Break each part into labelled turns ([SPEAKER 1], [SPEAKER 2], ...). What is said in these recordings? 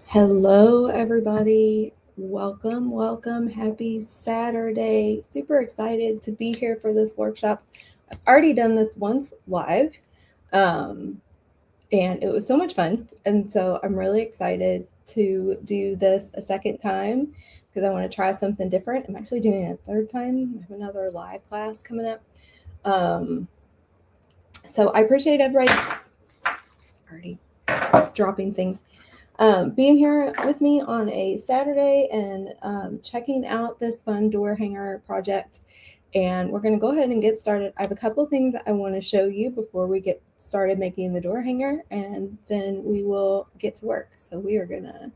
[SPEAKER 1] Hello, everybody. Welcome. Happy Saturday. Super excited to be here for this workshop. I've already done this once live, and it was so much fun. And so I'm really excited to do this a second time because I want to try something different. I'm actually doing it a third time. I have another live class coming up. So I appreciate everybody already dropping things. Being here with me on a Saturday and checking out this fun door hanger project. And we're going to go ahead and get started. I have a couple things that I want to show you before we get started making the door hanger, and then we will get to work. So we are going to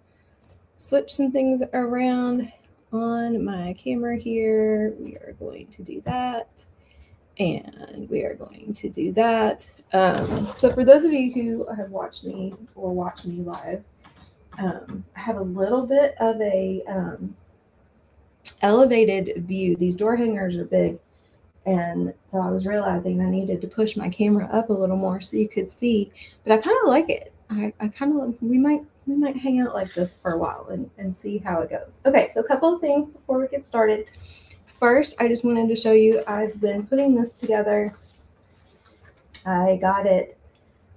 [SPEAKER 1] switch some things around on my camera here. We are going to do that, and we are going to do that. So for those of you who have watched me or watch me live, I have a little bit of a elevated view. These door hangers are big, and so I was realizing I needed to push my camera up a little more so you could see. But I kind of like it. I kind of we might hang out like this for a while and see how it goes. Okay, so a couple of things before we get started. First, I just wanted to show you I've been putting this together. I got it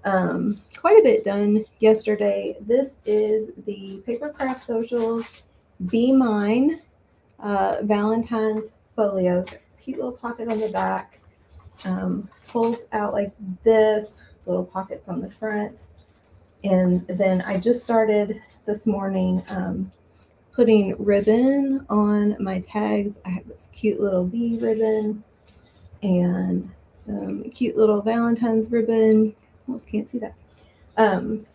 [SPEAKER 1] quite a bit done yesterday. This is the Paper Craft Socials Be Mine Valentine's folio. This cute little pocket on the back, folds out like this, little pockets on the front. And then I just started this morning putting ribbon on my tags. I have this cute little bee ribbon and some cute little Valentine's ribbon. Almost can't see that. On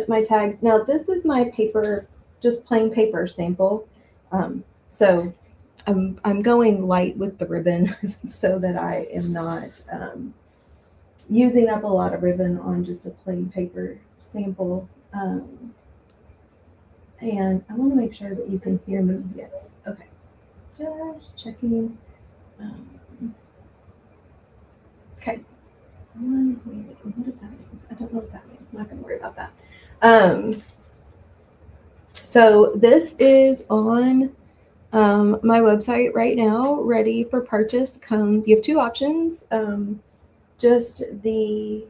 [SPEAKER 1] my tags. Now this is my paper, just plain paper sample. So I'm going light with the ribbon so that I am not using up a lot of ribbon on just a plain paper sample. And I want to make sure that you can hear me. Yes. Okay. Just checking. Okay. What does that mean? I don't know what that means. I'm not going to worry about that. So this is on my website right now, ready for purchase. You have two options. Just the,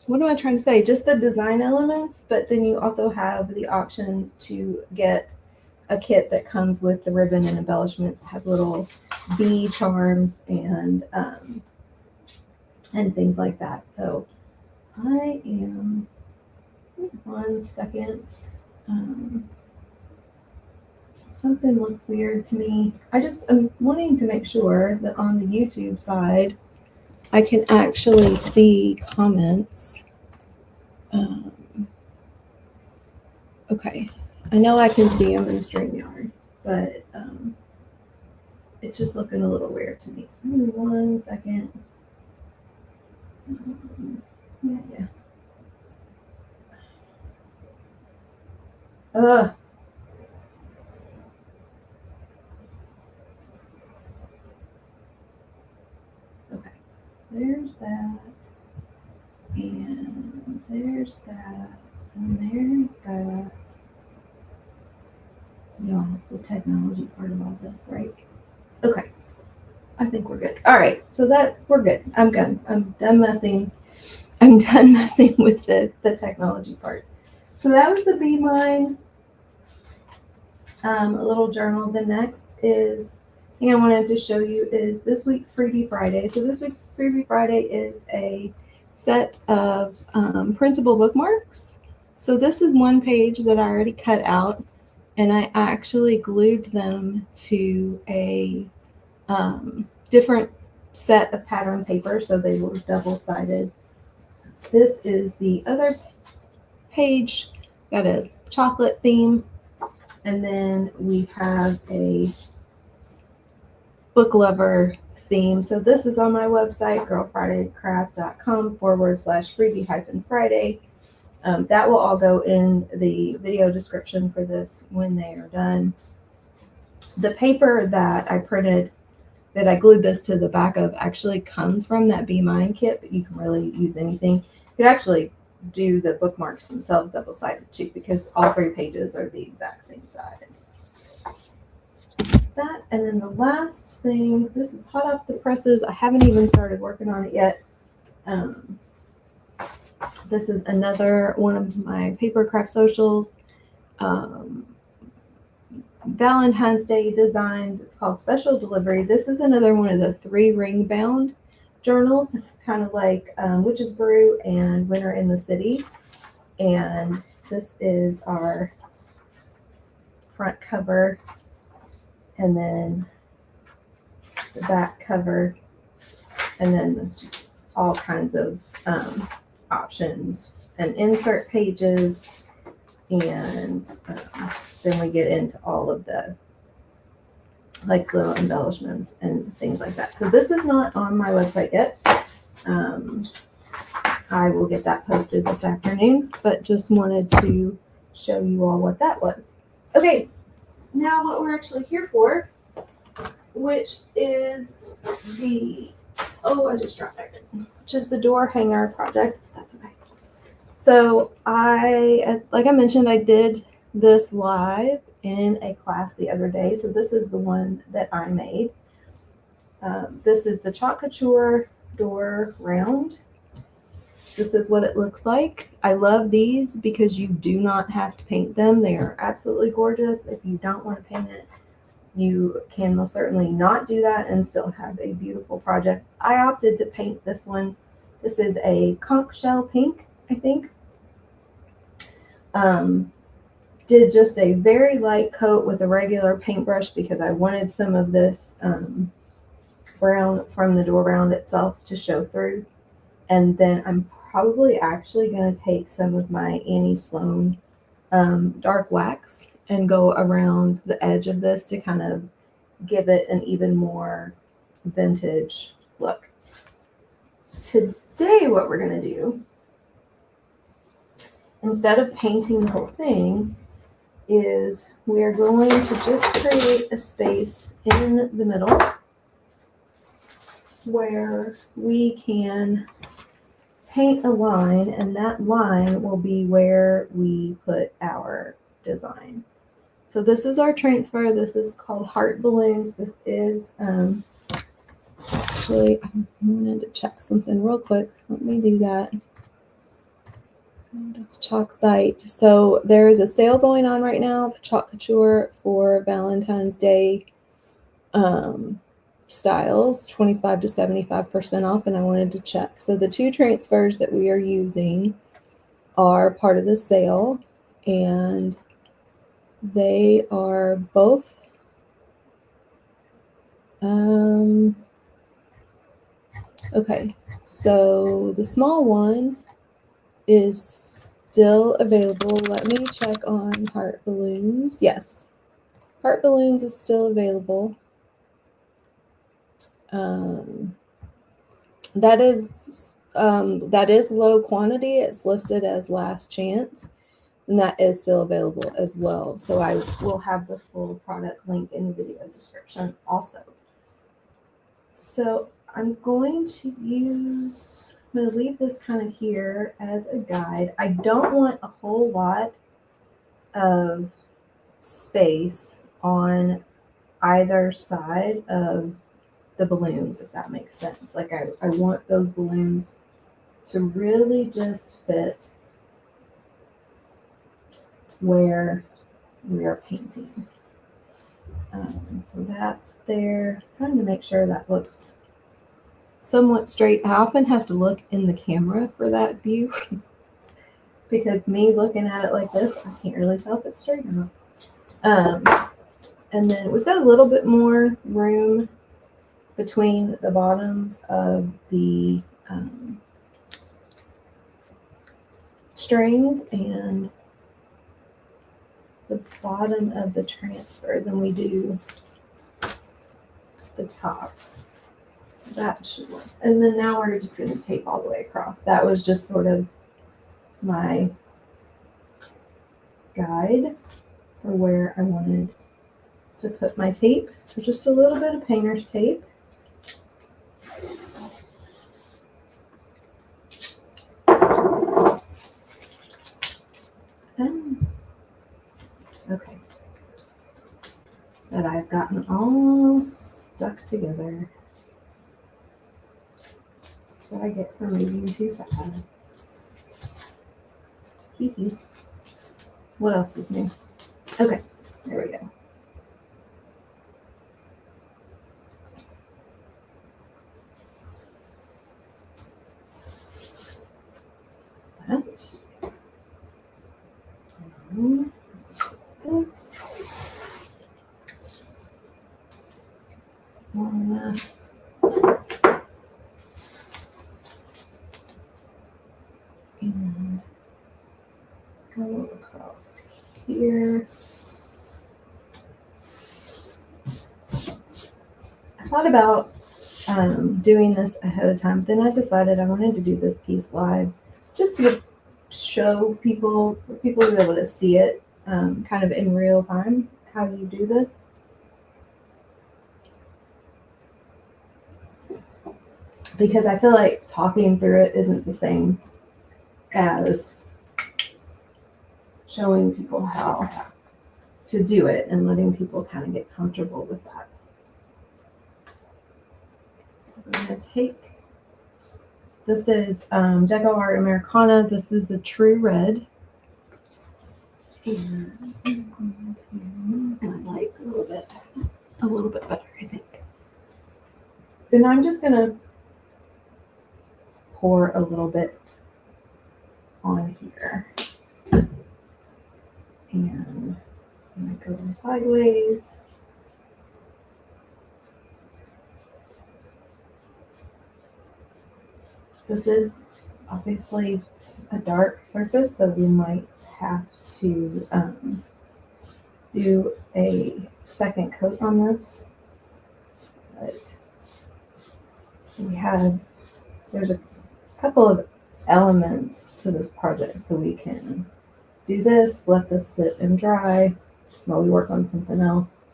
[SPEAKER 1] what am I trying to say? Just the design elements, but then you also have the option to get a kit that comes with the ribbon and embellishments, have little bee charms and things like that. So I am, 1 second. Something looks weird to me. I'm wanting to make sure that on the YouTube side, I can actually see comments. Okay. I know I can see them in StreamYard, but it's just looking a little weird to me. So 1 second. Yeah. Okay. There's that. And there's that. And there's that. Y'all, the technology part of all this, right? Okay. I think we're good. All right. So we're good. I'm good. I'm done messing with the technology part. So that was the Be Mine a little journal. The next thing I wanted to show you is this week's Freebie Friday. So this week's Freebie Friday is a set of printable bookmarks. So this is one page that I already cut out, and I actually glued them to a different set of pattern paper, so they were double-sided. This is the other page, got a chocolate theme, and then we have a book lover theme. So this is on my website, girlfridaycrafts.com/freebie-friday. That will all go in the video description for this when they are done. The paper that I printed, that I glued this to the back of, actually comes from that Be Mine kit, but you can really use anything. You could actually do the bookmarks themselves double-sided too, because all 3 pages are the exact same size. That, and then the last thing, this is hot off the presses. I haven't even started working on it yet. This is another one of my paper craft socials. Valentine's Day designs. It's called Special Delivery. This is another one of the 3 ring bound journals, kind of like Witch's Brew and Winter in the City. And this is our front cover, and then the back cover, and then just all kinds of options and insert pages, and then we get into all of the like little embellishments and things like that. So this is not on my website yet. I will get that posted this afternoon, but just wanted to show you all what that was. Okay, now what we're actually here for, which is the, I just dropped it, which is the door hanger project. That's okay. So like I mentioned, I did this live in a class the other day. So this is the one that I made. This is the Chalk Couture door round. This is what it looks like. I love these because you do not have to paint them. They are absolutely gorgeous. If you don't want to paint it, you can most certainly not do that and still have a beautiful project. I opted to paint this one. This is a conch shell pink, I think. Did just a very light coat with a regular paintbrush because I wanted some of this brown from the door round itself to show through. And then I'm probably actually going to take some of my Annie Sloan dark wax and go around the edge of this to kind of give it an even more vintage look. Today, what we're going to do, instead of painting the whole thing, is we're going to just create a space in the middle where we can paint a line, and that line will be where we put our design. So this is our transfer. This is called Heart Balloons. This is actually, I wanted to check something real quick. Let me do that. That's Chalk site. So there is a sale going on right now for Chalk Couture for Valentine's Day styles, 25 to 75% off, and I wanted to check. So the 2 transfers that we are using are part of the sale, and they are both okay. So the small one is still available. Let me check on Heart Balloons. Yes, Heart Balloons is still available. That is low quantity. It's listed as last chance, and that is still available as well. So I will have the full product link in the video description also. So I'm going to leave this kind of here as a guide. I don't want a whole lot of space on either side of the balloons, if that makes sense. Like I want those balloons to really just fit where we are painting. So that's there. Trying to make sure that looks somewhat straight. I often have to look in the camera for that view because me looking at it like this, I can't really tell if it's straight or not. And then we've got a little bit more room between the bottoms of the strings and the bottom of the transfer than we do the top. That should work. And then now we're just going to tape all the way across. That was just sort of my guide for where I wanted to put my tape. So just a little bit of painter's tape. Okay. That I've gotten all stuck together. That's what I get for moving too fast. What else is new? Okay, there we go. That. This. One. And go across here. I thought about doing this ahead of time. Then I decided I wanted to do this piece live just to show people to be able to see it kind of in real time, how you do this. Because I feel like talking through it isn't the same as showing people how to do it and letting people kind of get comfortable with that. So I'm going to take, this is Decor Americana. This is a true red. And I like a little bit better, I think. Then I'm just going to pour a little bit on here. And I'm going to go sideways. This is obviously a dark surface, so we might have to do a second coat on this. But there's a couple of elements to this project, so we can do this, let this sit and dry while we work on something else,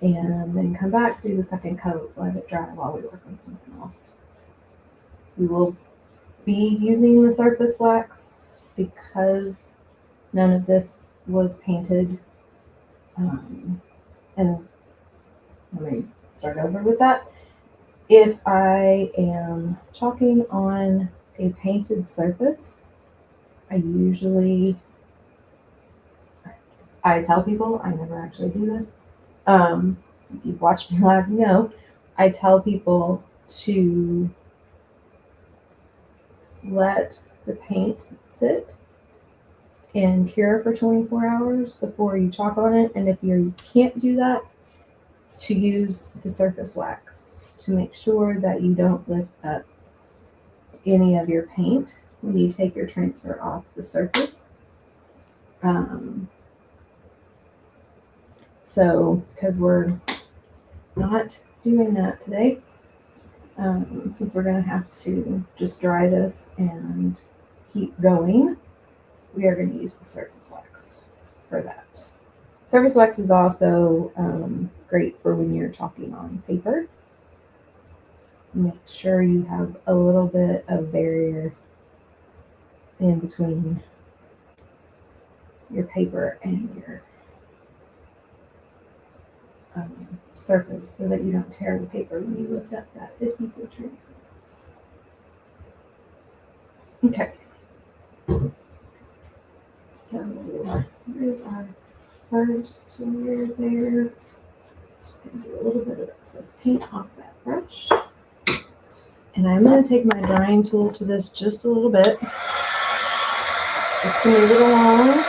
[SPEAKER 1] and then come back, do the second coat, let it dry while we work on something else. We will be using the surface wax because none of this was painted. And let me start over with that. If I am chalking on a painted surface, I tell people, I never actually do this. If you've watched me live, you know, I tell people to let the paint sit and cure for 24 hours before you chalk on it. And if you can't do that, to use the surface wax to make sure that you don't lift up any of your paint when you take your transfer off the surface. So, because we're not doing that today, since we're going to have to just dry this and keep going, we are going to use the surface wax for that. Surface wax is also great for when you're chalking on paper. Make sure you have a little bit of barrier in between your paper and your surface so that you don't tear the paper when you lift up that adhesive transfer. Okay. So here's our first layer there. Just going to do a little bit of excess paint off that brush. And I'm going to take my drying tool to this just a little bit, just to move it along.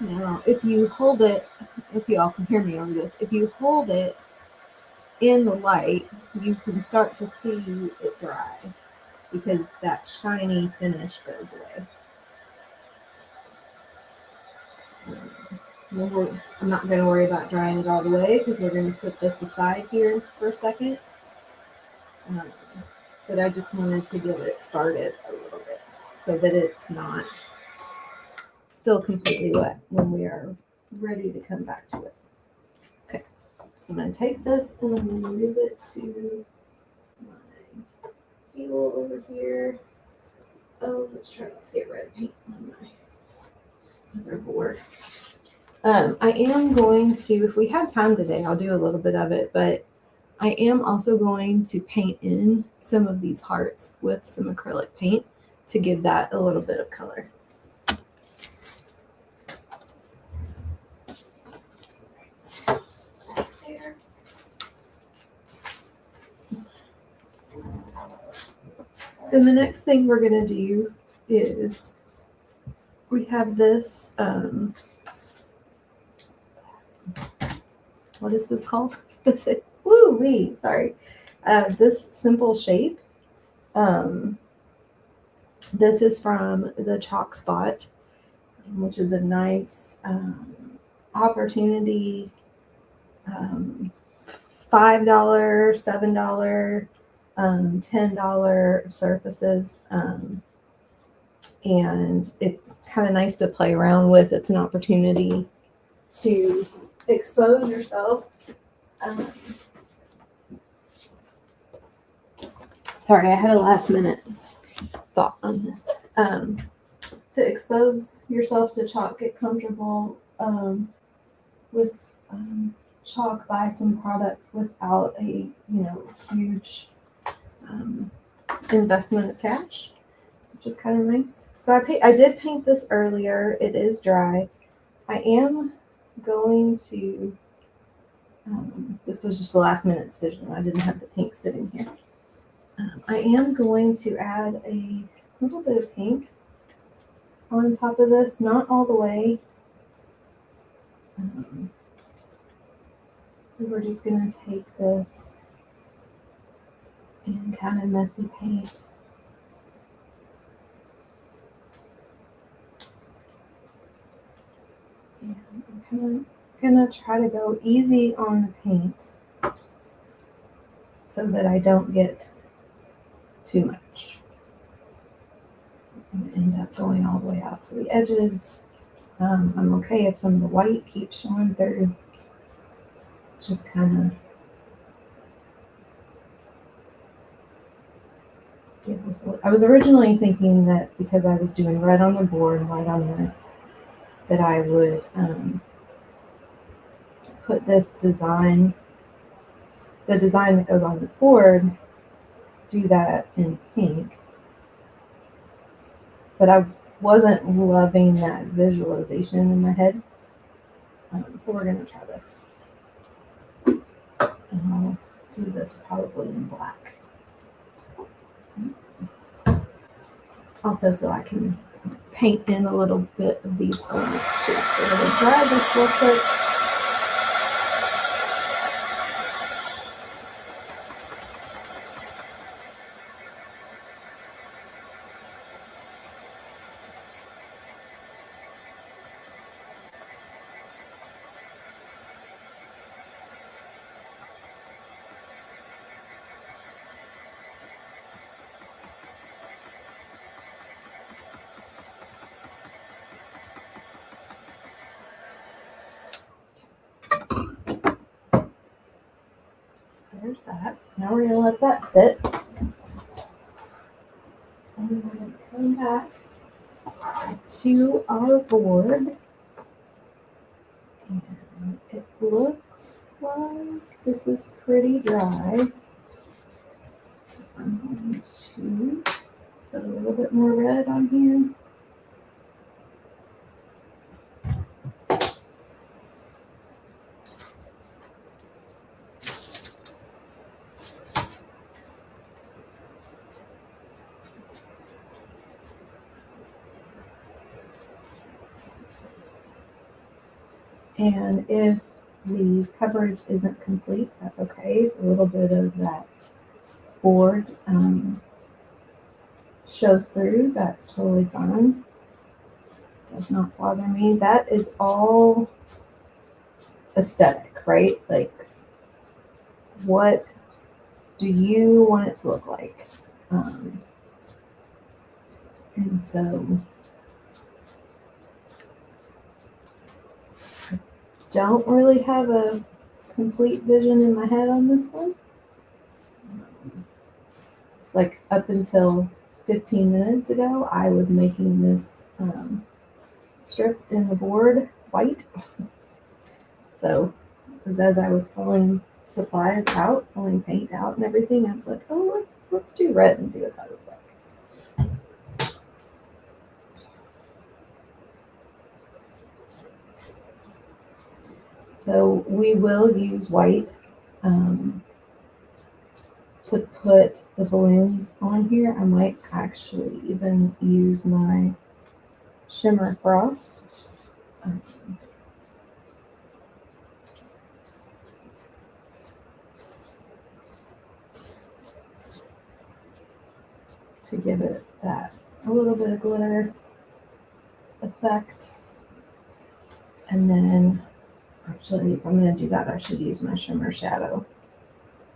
[SPEAKER 1] Now, if you hold it, if you all can hear me on this, if you hold it in the light, you can start to see it dry because that shiny finish goes away. I'm not going to worry about drying it all the way because we're going to set this aside here for a second. But I just wanted to get it started a little bit so that it's not still completely wet when we are ready to come back to it. Okay, so I'm going to take this and I'm going to move it to my table over here. Oh, let's try not to get red paint on my other board. I am going to, if we have time today, I'll do a little bit of it, but I am also going to paint in some of these hearts with some acrylic paint to give that a little bit of color. There. Then the next thing we're going to do is we have this, what is this called? Woo-wee, sorry. This simple shape. This is from the Chalk Spot, which is a nice opportunity. $5, $7, $10 surfaces. And it's kind of nice to play around with. It's an opportunity to expose yourself. Sorry, I had a last minute thought on this. To expose yourself to chalk, get comfortable with chalk, buy some product without a huge investment of cash, which is kind of nice. So I did paint this earlier. It is dry. I am going to, this was just a last minute decision. I didn't have the pink sitting here. I am going to add a little bit of pink on top of this, not all the way. So we're just going to take this and kind of messy paint. And I'm kind of going to try to go easy on the paint so that I don't get too much. I'm going to end up going all the way out to the edges. I'm okay if some of the white keeps showing through. Just kind of give this a look. I was originally thinking that because I was doing red on the board and white on this, that I would put this design, the design that goes on this board, do that in pink. But I wasn't loving that visualization in my head. So we're going to try this. And I'll do this probably in black. Also, so I can paint in a little bit of these elements too. So we're going to dry this real quick. There's that. Now we're going to let that sit. And we're going to come back to our board. And it looks like this is pretty dry. So I'm going to put a little bit more red on here. And if the coverage isn't complete, that's okay. A little bit of that board shows through, that's totally fine. Does not bother me. That is all aesthetic, right? Like, what do you want it to look like? And so I don't really have a complete vision in my head on this one. It's like up until 15 minutes ago, I was making this strip in the board white. So, because as I was pulling supplies out, pulling paint out and everything, I was like, oh, let's do red and see what that looks like. So we will use white to put the balloons on here. I might actually even use my shimmer frost. To give it that a little bit of glitter effect. And then actually, if I'm going to do that, I should use my shimmer shadow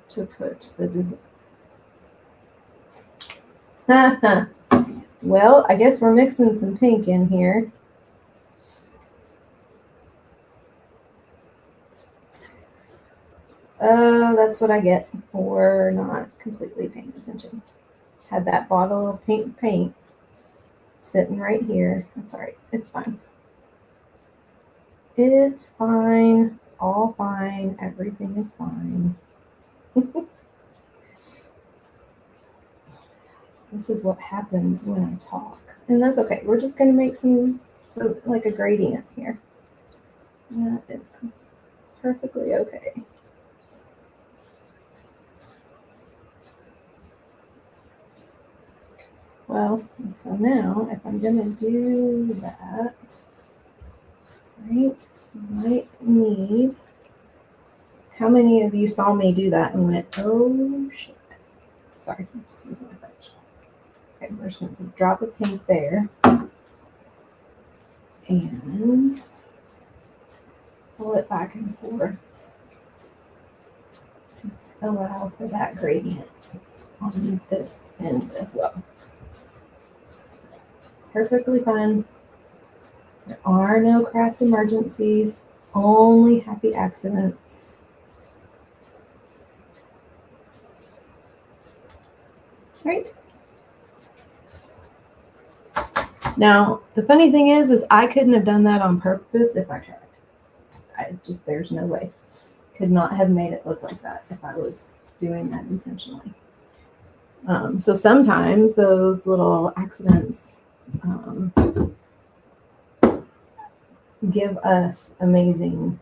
[SPEAKER 1] to put the design. Well, I guess we're mixing some pink in here. Oh, that's what I get for not completely paying attention. Had that bottle of pink paint sitting right here. That's all right. It's fine. It's fine. It's all fine. Everything is fine. This is what happens when I talk. And that's okay. We're just going to make some like a gradient here. That is perfectly okay. Well, so now if I'm going to do that, right, I might need, how many of you saw me do that and went, oh shit. Sorry, I'm just using my brush. Okay, we're just going to drop a pink there. And pull it back and forth to allow for that gradient on this end as well. Perfectly fine. There are no craft emergencies, only happy accidents. Right? Now, the funny thing is I couldn't have done that on purpose if I tried. There's no way. Could not have made it look like that if I was doing that intentionally. So sometimes those little accidents give us amazing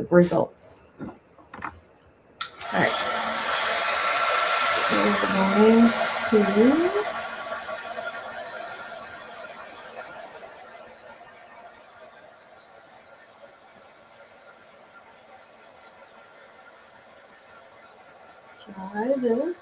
[SPEAKER 1] results. All right. So we're going to try this.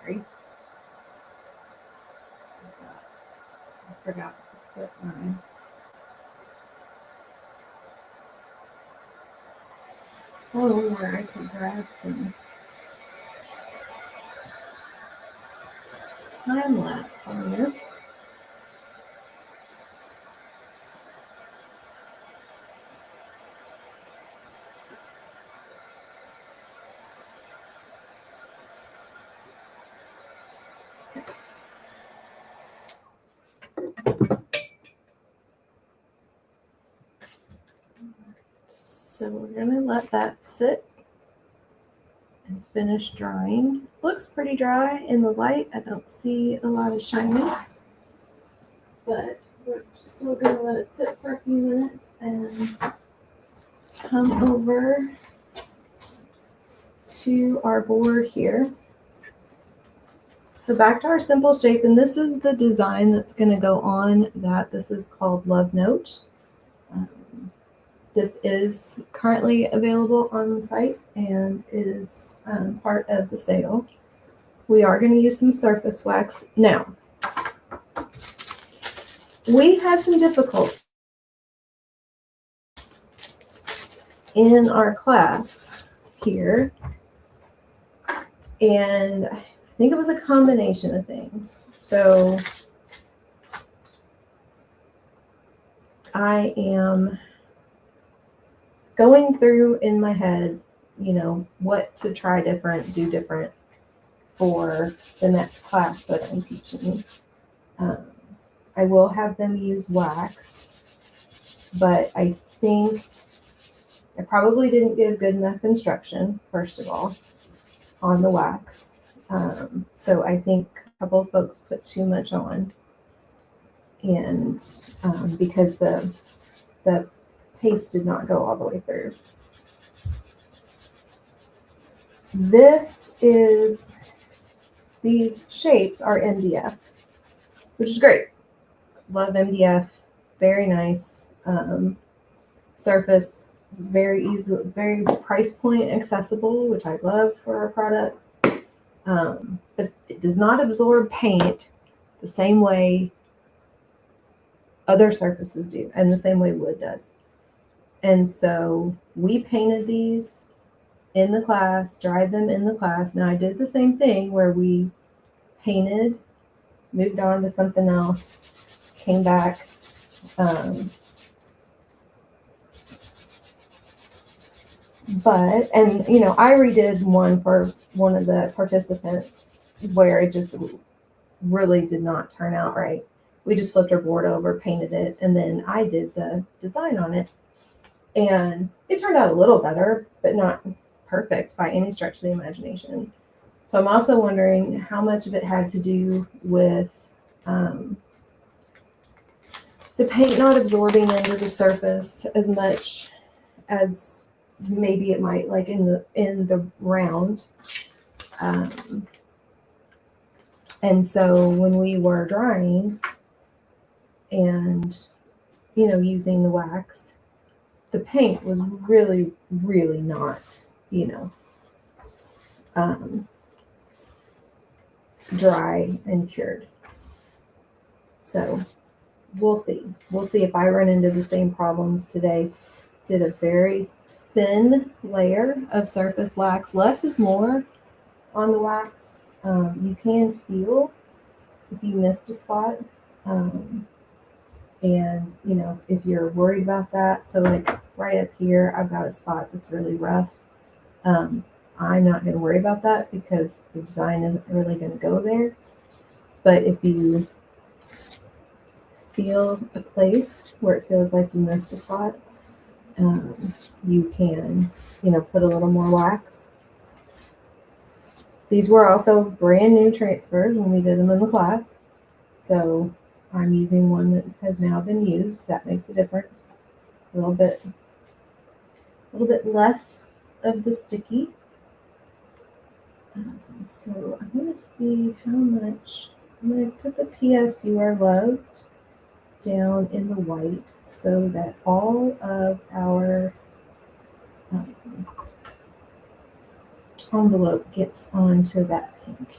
[SPEAKER 1] Sorry. I forgot to put mine. Oh, where I can grab some time lapse on this. So we're going to let that sit and finish drying. Looks pretty dry in the light. I don't see a lot of shining, but we're still going to let it sit for a few minutes and come over to our board here. So back to our simple shape, and this is the design that's going to go on that. This is called Love Note. This is currently available on the site and is part of the sale. We are going to use some surface wax. Now, we had some difficulty in our class here, and I think it was a combination of things. So I am going through in my head, what to try different, do different for the next class that I'm teaching. I will have them use wax, but I think I probably didn't give good enough instruction, first of all, on the wax. So I think a couple of folks put too much on, and because the paste did not go all the way through. These shapes are MDF, which is great. Love MDF, very nice surface, very easy, very price point accessible, which I love for our products. But it does not absorb paint the same way other surfaces do, and the same way wood does. And so we painted these in the class, dried them in the class. Now I did the same thing where we painted, moved on to something else, came back. I redid one for one of the participants where it just really did not turn out right. We just flipped our board over, painted it, and then I did the design on it. And it turned out a little better, but not perfect by any stretch of the imagination. So I'm also wondering how much of it had to do with the paint not absorbing into the surface as much as maybe it might, like in the round. And so when we were drying and using the wax, the paint was really, really not, dry and cured. So we'll see. We'll see if I run into the same problems today. Did a very thin layer of surface wax. Less is more on the wax. You can feel if you missed a spot. And if you're worried about that, so like right up here, I've got a spot that's really rough. I'm not going to worry about that because the design isn't really going to go there. But if you feel a place where it feels like you missed a spot, you can, put a little more wax. These were also brand new transfers when we did them in the class. So I'm using one that has now been used. That makes a difference. A little bit less of the sticky. So I'm going to see how much. I'm going to put the PS You Are Loved down in the white so that all of our envelope gets onto that pink.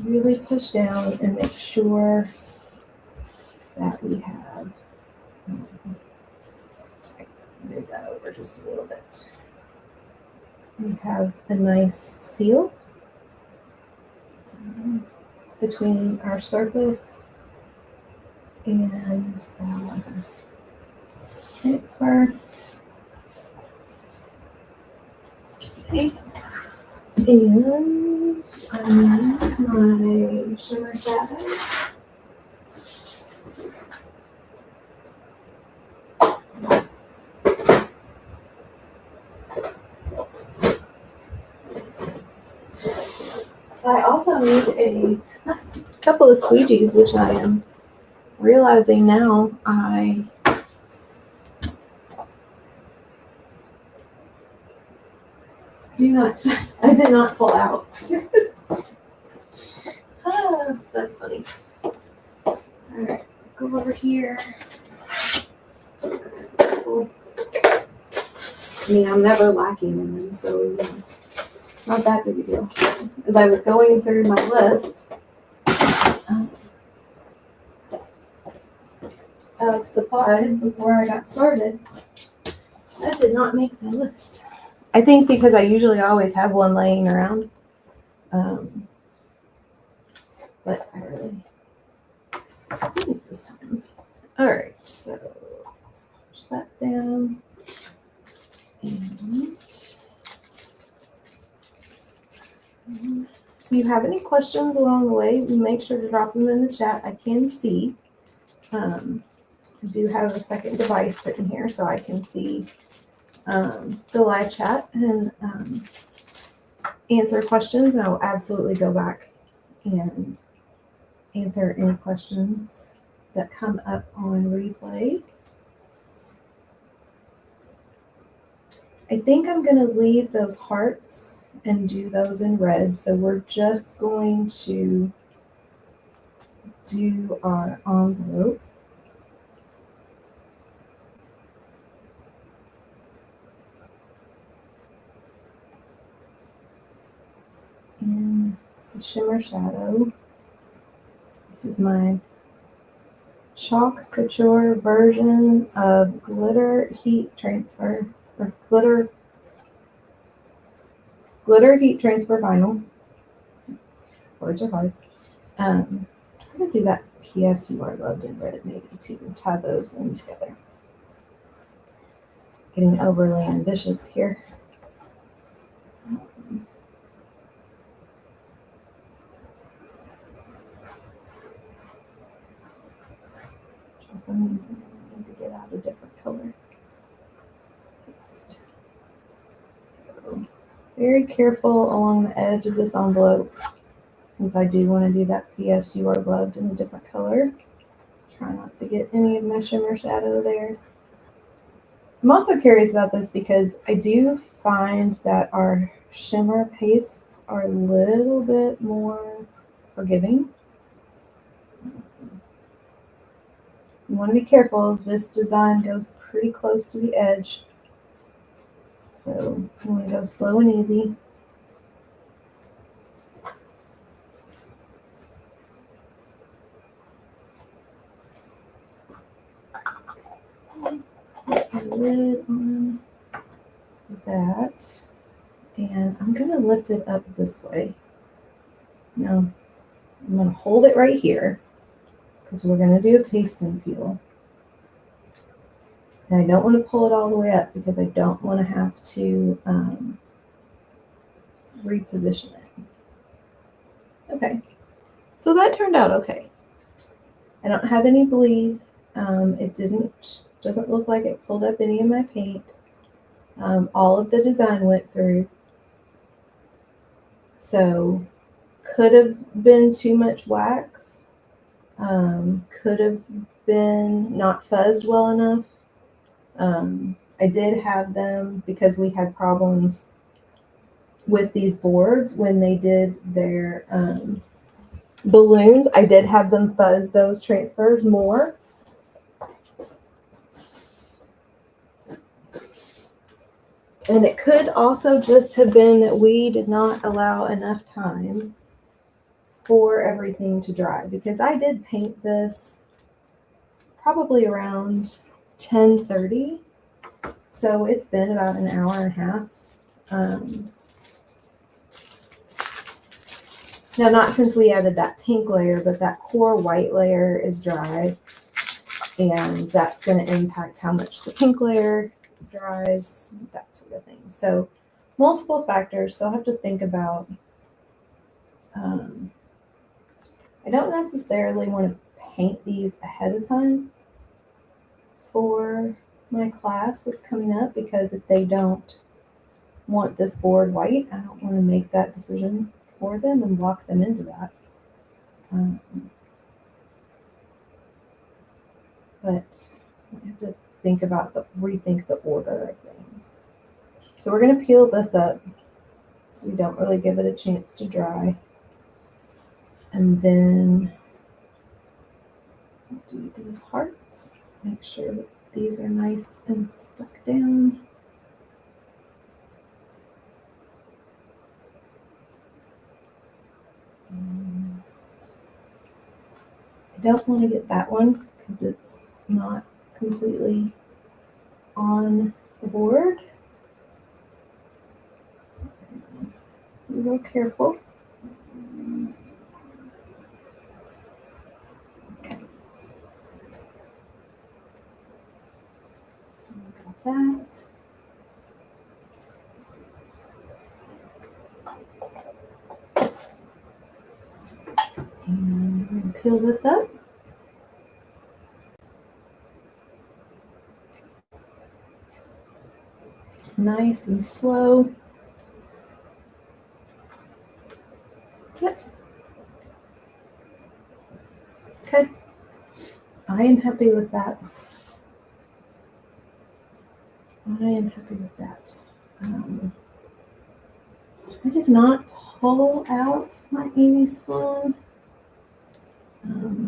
[SPEAKER 1] Really push down and make sure that we have, move that over just a little bit. We have a nice seal between our surface and transfer. Okay. And I need my shimmer satin. I also need a couple of squeegees, which I am realizing now I did not pull out. That's funny. All right, go over here. I mean, I'm never lacking in them, so not that big a deal. As I was going through my list of supplies before I got started, that did not make the list. I think because I usually always have one laying around. But I really didn't this time. All right, so let's push that down. And if you have any questions along the way, make sure to drop them in the chat. I can see. I do have a second device sitting here, so I can see the live chat and answer questions. And I will absolutely go back and answer any questions that come up on replay. I think I'm going to leave those hearts and do those in red. So we're just going to do our envelope. And the shimmer shadow. This is my chalk couture version of glitter heat transfer, or glitter heat transfer vinyl. Words are hard. I'm going to do that P.S. You Are Loved in red maybe to tie those in together. Getting overly ambitious here. For some reason I need to get out a different color. So, very careful along the edge of this envelope, since I do want to do that P.S. You Are Loved in a different color. Try not to get any of my shimmer shadow there. I'm also curious about this because I do find that our shimmer pastes are a little bit more forgiving. You want to be careful. This design goes pretty close to the edge. So you want to go slow and easy. Put the lid on that. And I'm going to lift it up this way. Now, I'm going to hold it right here because we're going to do a paste and peel. And I don't want to pull it all the way up because I don't want to have to reposition it. Okay, so that turned out okay. I don't have any bleed. It doesn't look like it pulled up any of my paint. All of the design went through. So could have been too much wax. Could have been not fuzzed well enough. I did have them because we had problems with these boards when they did their balloons. I did have them fuzz those transfers more. And it could also just have been that we did not allow enough time for everything to dry, because I did paint this probably around 10:30. So it's been about an hour and a half. Now, not since we added that pink layer, but that core white layer is dry, and that's going to impact how much the pink layer dries, that sort of thing. So multiple factors. So I'll have to think about, I don't necessarily want to paint these ahead of time for my class that's coming up, because if they don't want this board white, I don't want to make that decision for them and lock them into that. but I have to rethink the order of things. So we're going to peel this up so we don't really give it a chance to dry. And then do these hearts. Make sure that these are nice and stuck down. I don't want to get that one because it's not completely on the board. Be real careful. Okay. Got that. And we're going to peel this up. Nice and slow. Yep. Okay. I am happy with that. I am happy with that. I did not pull out my Amy Sloan.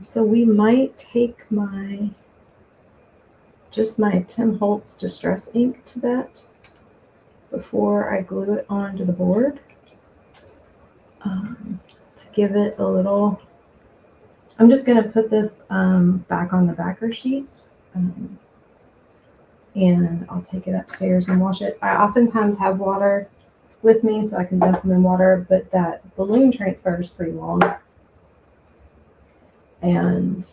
[SPEAKER 1] So we might take just my Tim Holtz Distress ink to that before I glue it onto the board, to give it a little. I'm just going to put this back on the backer sheet, and I'll take it upstairs and wash it. I oftentimes have water with me so I can dump them in water, but that balloon transfer is pretty long, and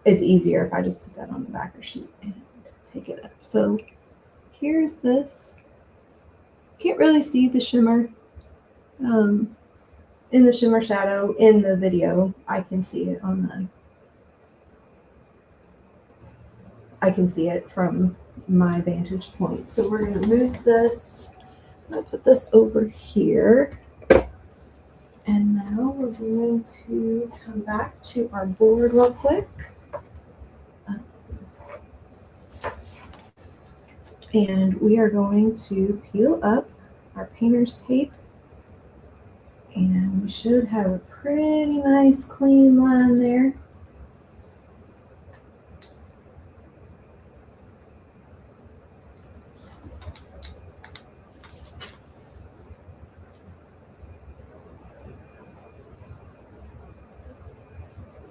[SPEAKER 1] it's easier if I just put that on the backer sheet and take it up. So here's this. Can't really see the shimmer in the shimmer shadow in the video. I can see it I can see it from my vantage point. So we're going to move this. I'm going to put this over here. And now we're going to come back to our board real quick. And we are going to peel up our painter's tape. And we should have a pretty nice clean line there.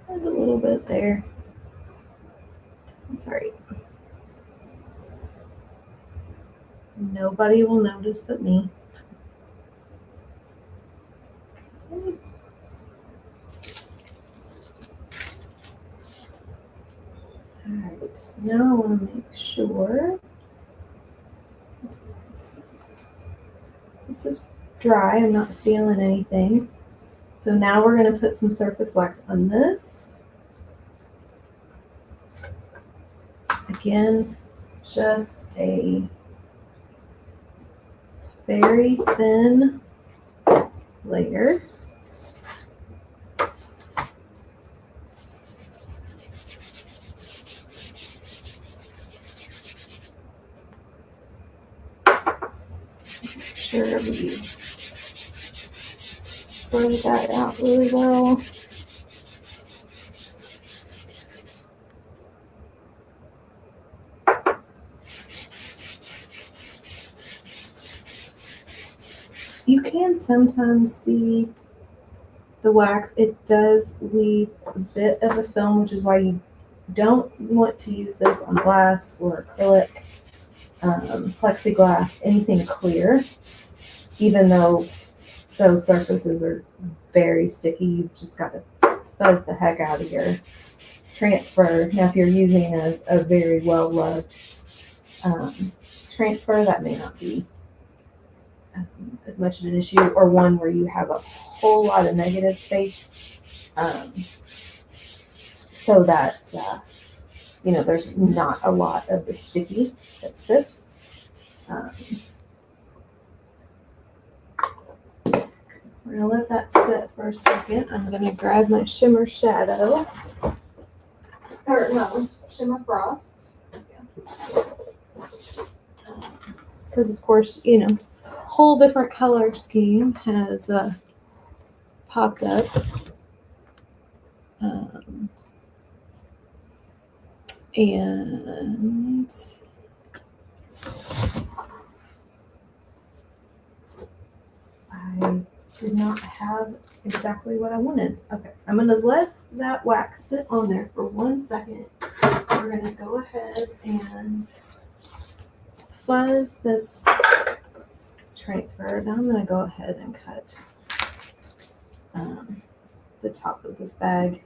[SPEAKER 1] There's a little bit there. That's all right. Nobody will notice but me. Okay. All right, so now I want to make sure this is dry. I'm not feeling anything. So now we're going to put some surface wax on this. Again, just a very thin layer. Make sure we spread that out really well. You can sometimes see the wax. It does leave a bit of a film, which is why you don't want to use this on glass or acrylic, plexiglass, anything clear, even though those surfaces are very sticky. You've just got to fuzz the heck out of your transfer. Now, if you're using a very well-loved transfer, that may not be as much of an issue, or one where you have a whole lot of negative space, so that there's not a lot of the sticky that sits. We're gonna let that sit for a second. I'm gonna grab my shimmer shadow, or or no, shimmer frost. Because of course, you know, whole different color scheme has popped up. And I did not have exactly what I wanted. Okay, I'm going to let that wax sit on there for 1 second. We're going to go ahead and fuzz this transfer. Now I'm going to go ahead and cut the top of this bag.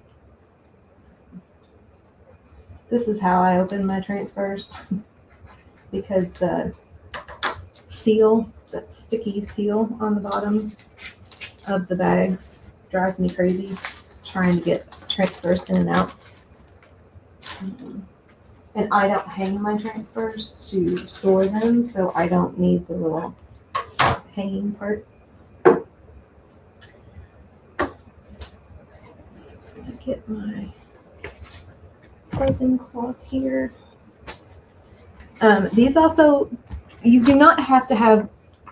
[SPEAKER 1] This is how I open my transfers because the seal, that sticky seal on the bottom of the bags drives me crazy trying to get transfers in and out. And I don't hang my transfers to store them, so I don't need the little hanging part. Okay, so I'm gonna get my fuzzing cloth here. These also, you do not have to have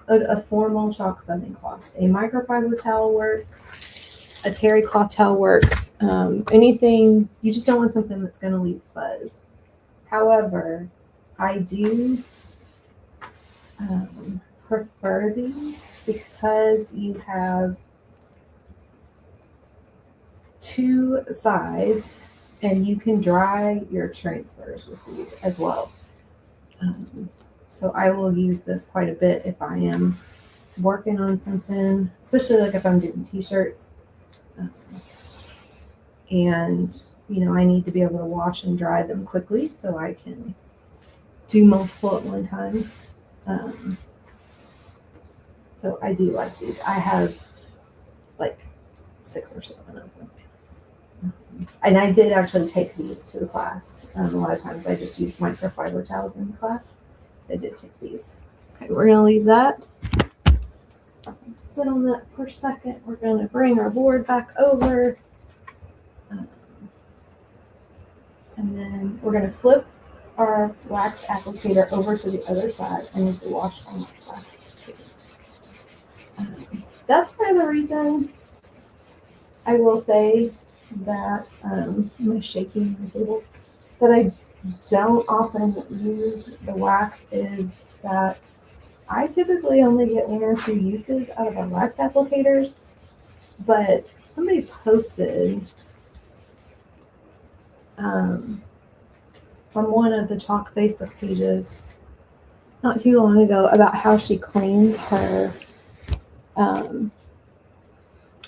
[SPEAKER 1] a formal chalk fuzzing cloth. A microfiber towel works, a terry cloth towel works. Anything, you just don't want something that's going to leave fuzz. However, I do prefer these because you have two sides and you can dry your transfers with these as well. So I will use this quite a bit if I am working on something, especially like if I'm doing t-shirts. And, you know, I need to be able to wash and dry them quickly so I can do multiple at one time. So I do like these. I have like 6 or 7 of them. And I did actually take these to the class. A lot of times I just used microfiber towels in the class. I did take these. Okay, we're gonna leave that. Sit on that for a second. We're gonna bring our board back over. And then we're gonna flip our wax applicator over to the other side and need to wash on that plastic. That's kind of the reason I will say that I'm shaking my table, that I don't often use the wax is that I typically only get 1 or 2 uses out of our wax applicators, but somebody posted on one of the chalk Facebook pages not too long ago about how she cleans her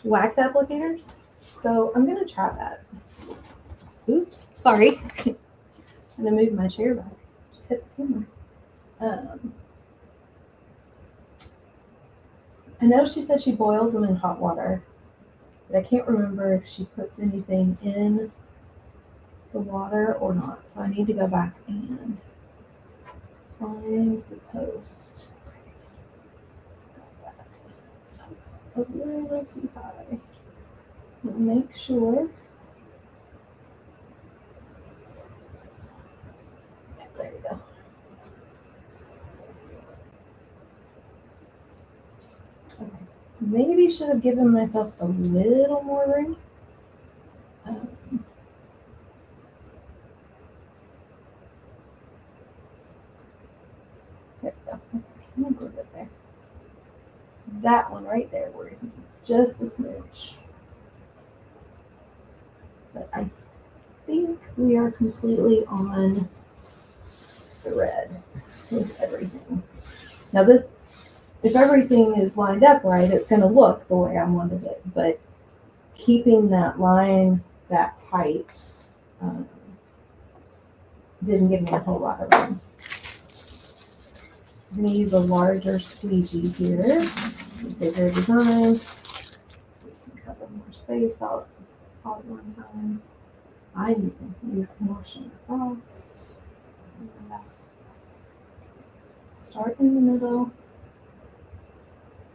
[SPEAKER 1] wax applicators. So I'm going to try that. Oops, sorry. I'm going to move my chair back. Just hit the camera. I know she said she boils them in hot water, but I can't remember if she puts anything in the water or not. So I need to go back and find the post. Got that. A little too high. Make sure. Yeah, there you go. Okay. Maybe should have given myself a little more room. There we go. I'm gonna glue it there. That one right there worries me just a smidge. But I think we are completely on the red with everything. Now this, if everything is lined up right, it's going to look the way I wanted it, but keeping that line that tight didn't give me a whole lot of room. I'm going to use a larger squeegee here, bigger design. We can cover more space all at one time. I need to move more shimmer frost. Start in the middle.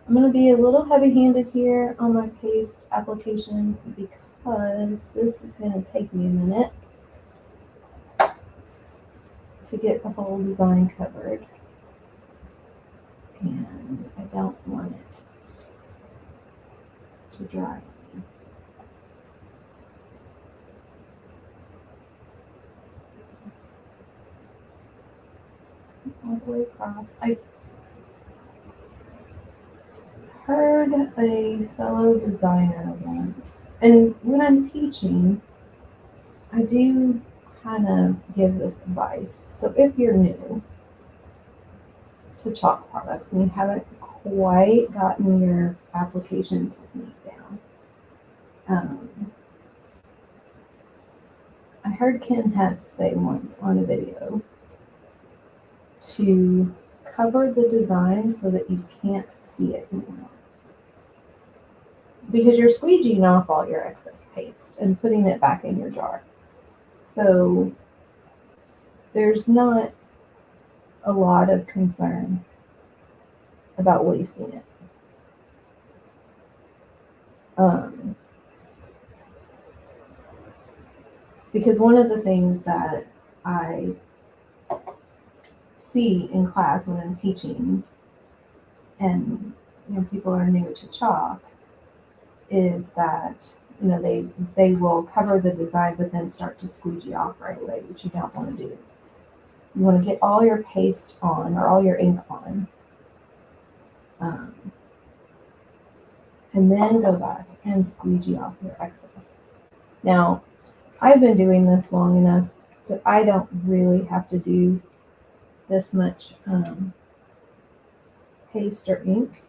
[SPEAKER 1] I'm going to be a little heavy-handed here on my paste application because this is going to take me a minute. to get the whole design covered. And I don't want it to dry. All the way across. I heard a fellow designer once, and when I'm teaching, I do kind of give this advice. So if you're new to chalk products and you haven't quite gotten your application technique down, I heard Ken Hess say once on a video to cover the design so that you can't see it anymore. Because you're squeegeeing off all your excess paste and putting it back in your jar. So there's not a lot of concern about wasting it. Because one of the things that I see in class when I'm teaching, and people are new to chalk, is that they will cover the design but then start to squeegee off right away, which you don't want to do. You want to get all your paste on, or all your ink on, and then go back and squeegee off your excess. Now, I've been doing this long enough that I don't really have to do this much paste or ink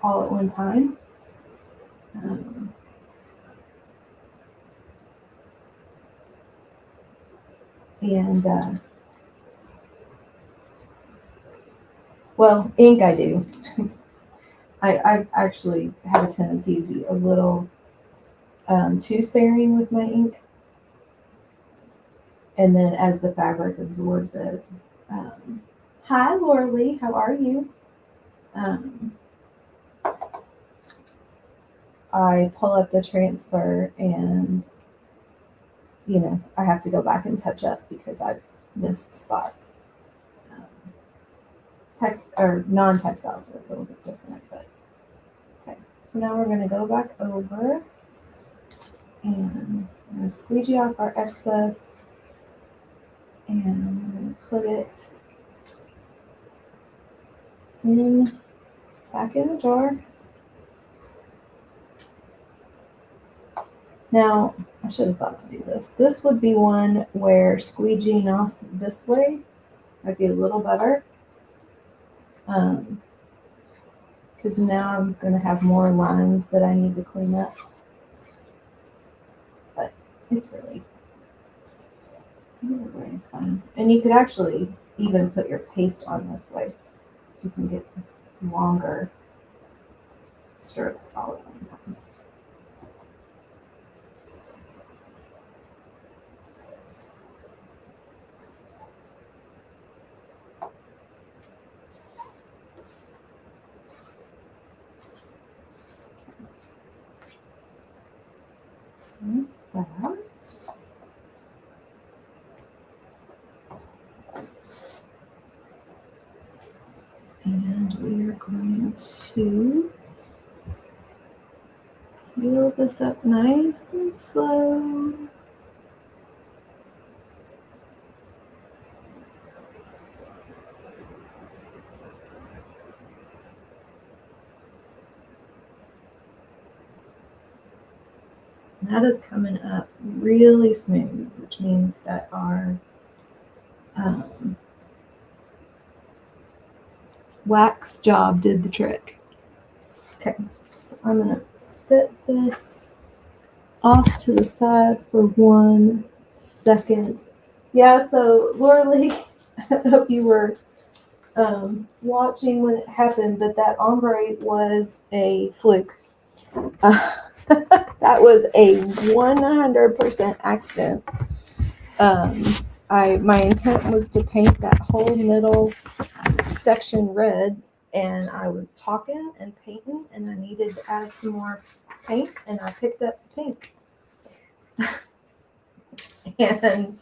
[SPEAKER 1] all at one time. Well, ink I do. I actually have a tendency to be a little too sparing with my ink. And then as the fabric absorbs it, hi, Laura Lee, how are you? I pull up the transfer and, I have to go back and touch up because I've missed spots. Text or non-textiles are a little bit different, but okay. So now we're going to go back over and we're going to squeegee off our excess, and we're going to put it back in the jar. Now, I should have thought to do this. This would be one where squeegeeing off this way might be a little better. Because now I'm going to have more lines that I need to clean up. But it's really, either way is fine. And you could actually even put your paste on this way, so you can get longer strokes all at one time. That. And we are going to peel this up nice and slow. That is coming up really smooth, which means that our wax job did the trick. Okay, so I'm going to set this off to the side for 1 second. Yeah, so Laura Lee, I hope you were watching when it happened, but that ombre was a fluke. That was a 100% accident. My intent was to paint that whole middle section red, and I was talking and painting, and I needed to add some more paint, and I picked up the pink. And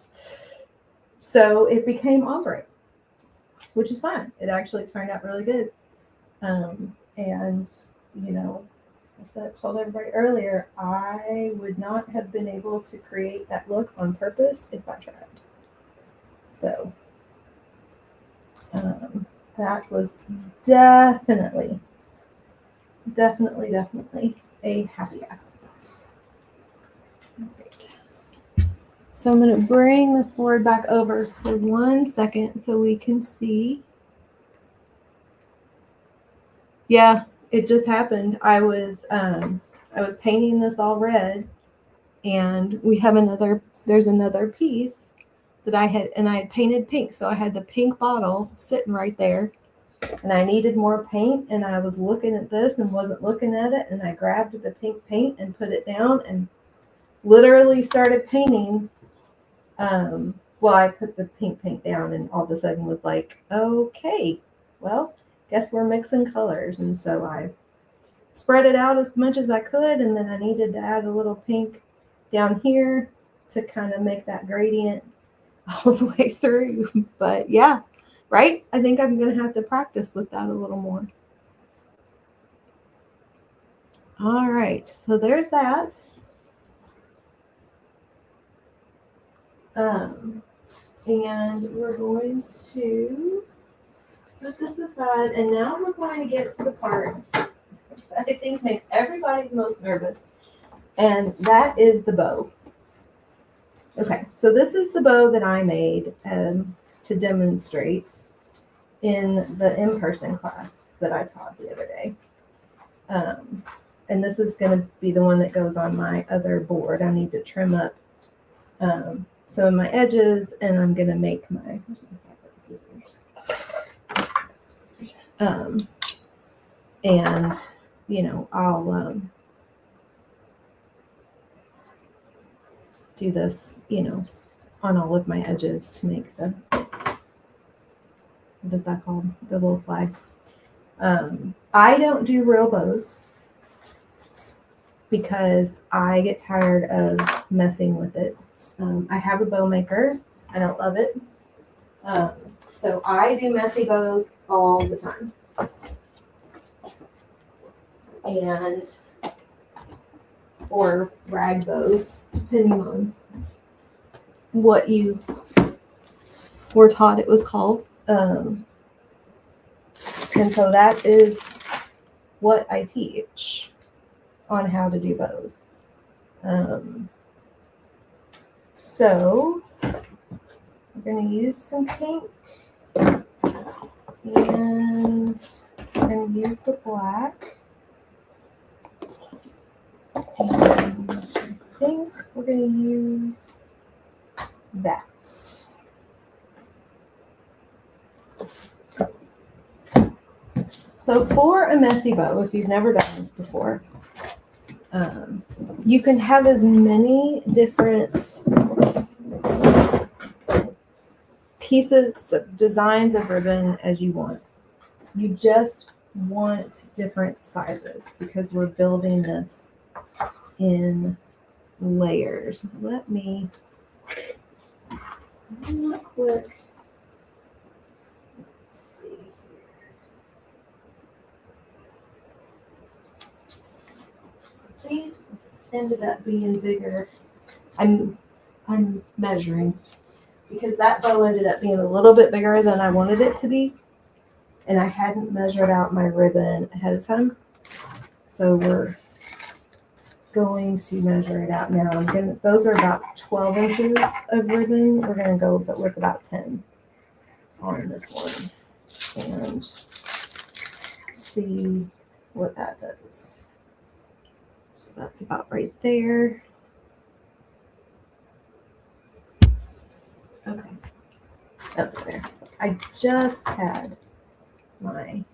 [SPEAKER 1] so it became ombre, which is fine. It actually turned out really good. And, you know, as I told everybody earlier, I would not have been able to create that look on purpose if I tried. So that was definitely a happy accident. All right. So I'm going to bring this board back over for 1 second so we can see. Yeah, it just happened. I was painting this all red, and we have there's another piece that I had painted pink. So I had the pink bottle sitting right there, and I needed more paint, and I was looking at this and wasn't looking at it, and I grabbed the pink paint and put it down and literally started painting. Well, I put the pink paint down and all of a sudden was like, okay, well, guess we're mixing colors. And so I spread it out as much as I could, and then I needed to add a little pink down here to kind of make that gradient all the way through. But yeah, right? I think I'm going to have to practice with that a little more. All right, so there's that. And we're going to put this aside, and now we're going to get to the part that I think makes everybody the most nervous, and that is the bow. Okay, so this is the bow that I made to demonstrate in the in-person class that I taught the other day. And this is going to be the one that goes on my other board. I need to trim up some of my edges, and I'm going to make my scissors. And, you know, I'll do this, you know, on all of my edges to make the, what is that called? The little flag. I don't do real bows because I get tired of messing with it. I have a bow maker. I don't love it. So I do messy bows all the time. And, or rag bows, depending on what you were taught it was called. And so that is what I teach on how to do bows. So we're going to use some pink, and we're going to use the black, and I think we're going to use that. So for a messy bow, if you've never done this before, you can have as many different pieces, designs of ribbon as you want. You just want different sizes because we're building this in layers. Let me real quick. Let's see here. So these ended up being bigger. I'm measuring because that bow ended up being a little bit bigger than I wanted it to be, and I hadn't measured out my ribbon ahead of time. So we're going to measure it out now. Those are about 12 inches of ribbon. We're going to go with about 10 on this one and see what that does. So that's about right there. Okay, up there. I just had my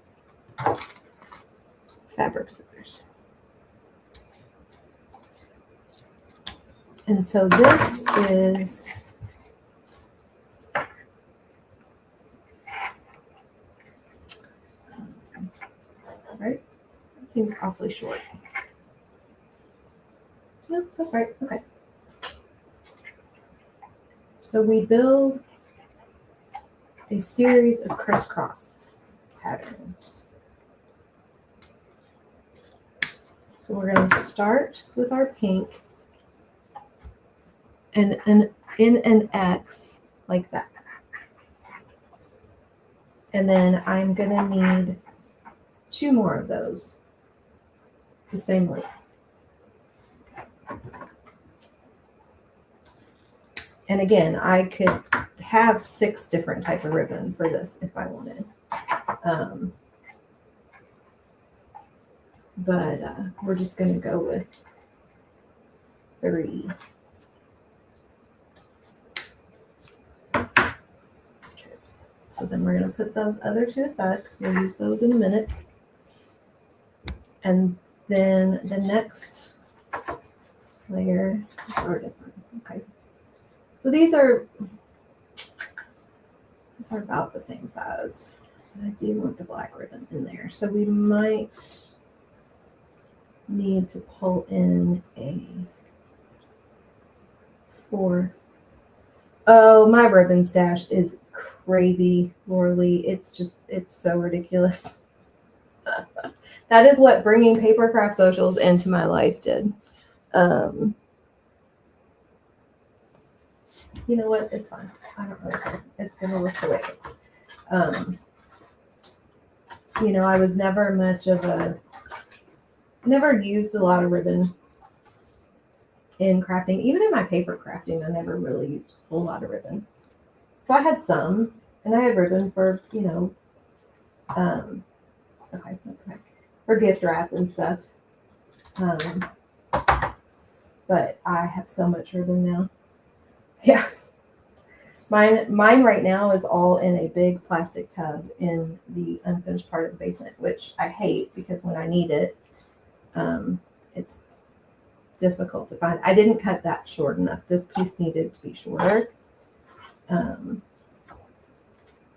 [SPEAKER 1] fabric scissors. And so this is right. That seems awfully short. Nope, that's right. Okay. So we build a series of crisscross patterns. So we're going to start with our pink and in an X like that. And then I'm going to need 2 more of those the same length. And again, I could have 6 different type of ribbon for this if I wanted. But we're just going to go with 3. So then we're going to put those other 2 aside because we'll use those in a minute. And then the next layer are different. Okay. So these are about the same size. But I do want the black ribbon in there. So we might need to pull in a 4. Oh, my ribbon stash is crazy, Laura Lee. It's so ridiculous. That is what bringing paper craft socials into my life did. You know what? It's fine. I don't really care. It's going to look the way it is. You know, I was never never used a lot of ribbon in crafting. Even in my paper crafting, I never really used a whole lot of ribbon. So I had some, and I had ribbon for, you know, okay, that's okay, for gift wrap and stuff. But I have so much ribbon now. Yeah. Mine right now is all in a big plastic tub in the unfinished part of the basement, which I hate because when I need it, it's difficult to find. I didn't cut that short enough. This piece needed to be shorter.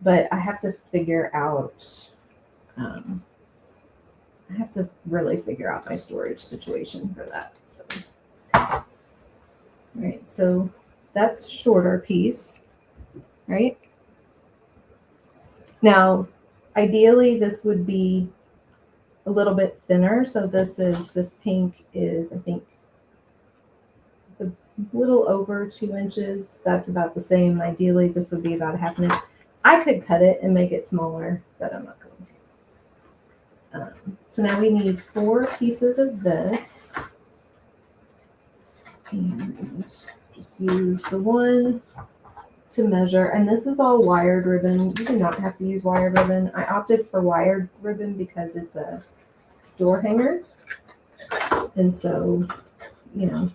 [SPEAKER 1] But I have to figure out, I have to really figure out my storage situation for that. So, all right, so that's shorter piece, right? Now, ideally, this would be a little bit thinner. So this pink is, I think, it's a little over 2 inches. That's about the same. Ideally, this would be about a 1/2 inch. I could cut it and make it smaller, but I'm not going to. So now we need 4 pieces of this. And just use the one to measure. And this is all wired ribbon. You do not have to use wired ribbon. I opted for wired ribbon because it's a door hanger. And so, you know,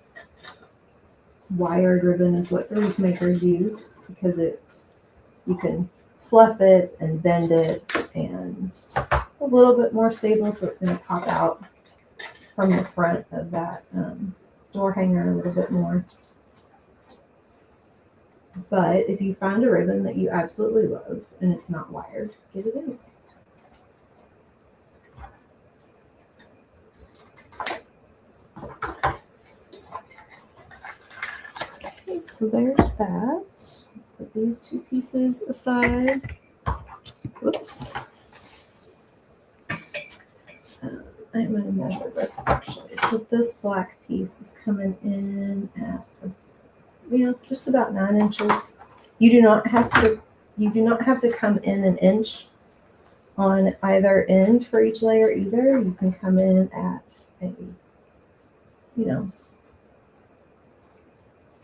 [SPEAKER 1] wired ribbon is what the wreath makers use because you can fluff it and bend it and a little bit more stable, so it's going to pop out from the front of that door hanger a little bit more. But if you find a ribbon that you absolutely love and it's not wired, get it in. Okay, so there's that. Put these 2 pieces aside. Whoops. I'm going to measure this actually. So this black piece is coming in at, you know, just about 9 inches. You do not have to come in an inch on either end for each layer either. You can come in at a, you know,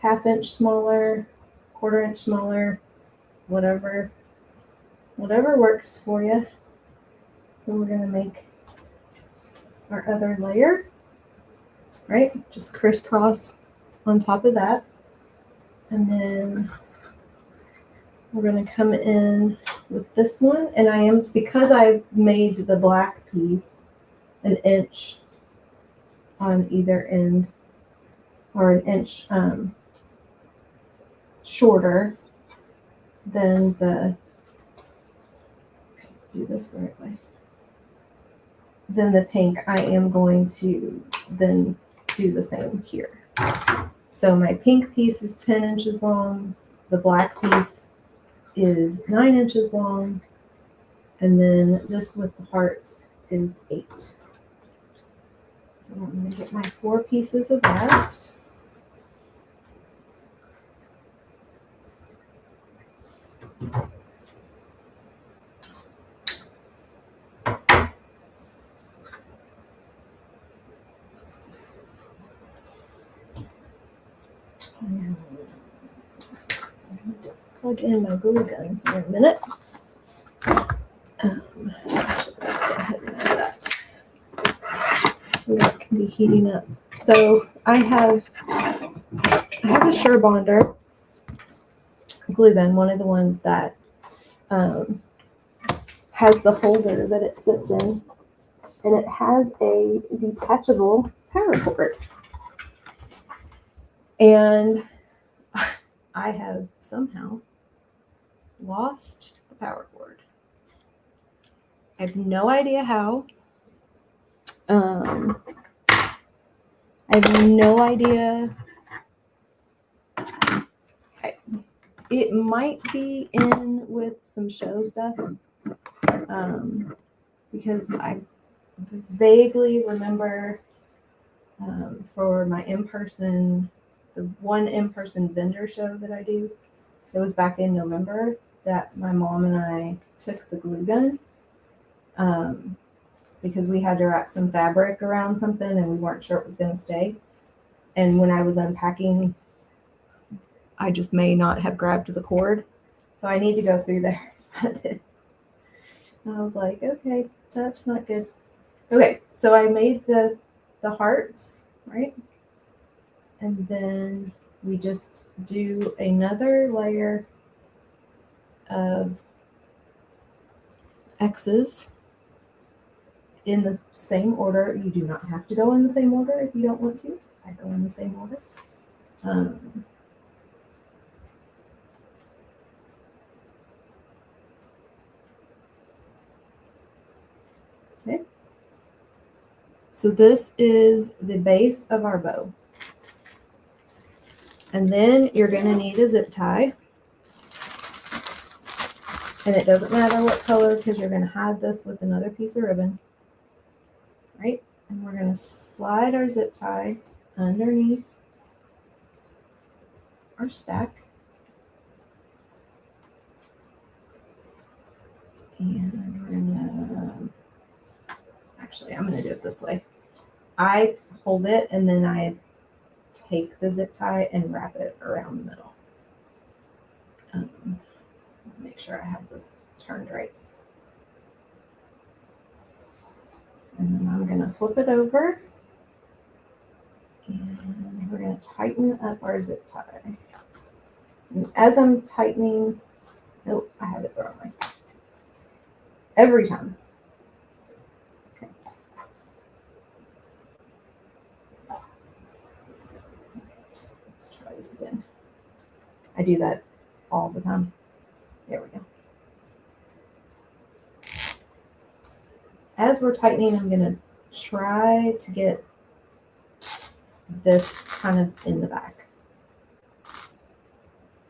[SPEAKER 1] 1/2 inch smaller, 1/4 inch smaller, whatever works for you. So we're going to make our other layer, right? Just crisscross on top of that. And then we're going to come in with this one. And because I made the black piece an inch on either end, or an inch shorter than do this the right way. Then the pink, I am going to then do the same here. So my pink piece is 10 inches long. The the black piece is 9 inches long, and then this with the hearts is 8. So I'm going to get my 4 pieces of that. Plug in my glue gun for a minute. Actually, let's go ahead and do that so that can be heating up. So I have a Sure Bonder glue gun, one of the ones that has the holder that it sits in, and it has a detachable power cord. And I have somehow lost the power cord. I have no idea how. I have no idea. It might be in with some show stuff, because I vaguely remember for my the one in-person vendor show that I do, it was back in November, that my mom and I took the glue gun because we had to wrap some fabric around something and we weren't sure it was going to stay. And when I was unpacking, I just may not have grabbed the cord. So I need to go through there. And I was like, okay, that's not good. Okay, so I made the hearts, right? And then we just do another layer of X's in the same order. You do not have to go in the same order if you don't want to. I go in the same order. Okay. So this is the base of our bow. And then you're going to need a zip tie. And it doesn't matter what color, because you're going to hide this with another piece of ribbon. Right? And we're going to slide our zip tie underneath our stack. And we're going to, actually, I'm going to do it this way. I hold it and then I take the zip tie and wrap it around the middle. Make sure I have this turned right. And then I'm going to flip it over. And we're going to tighten up our zip tie. And as I'm tightening, nope, I have it the wrong way. Every time. Okay. Let's try this again. I do that all the time. There we go. As we're tightening, I'm going to try to get this kind of in the back.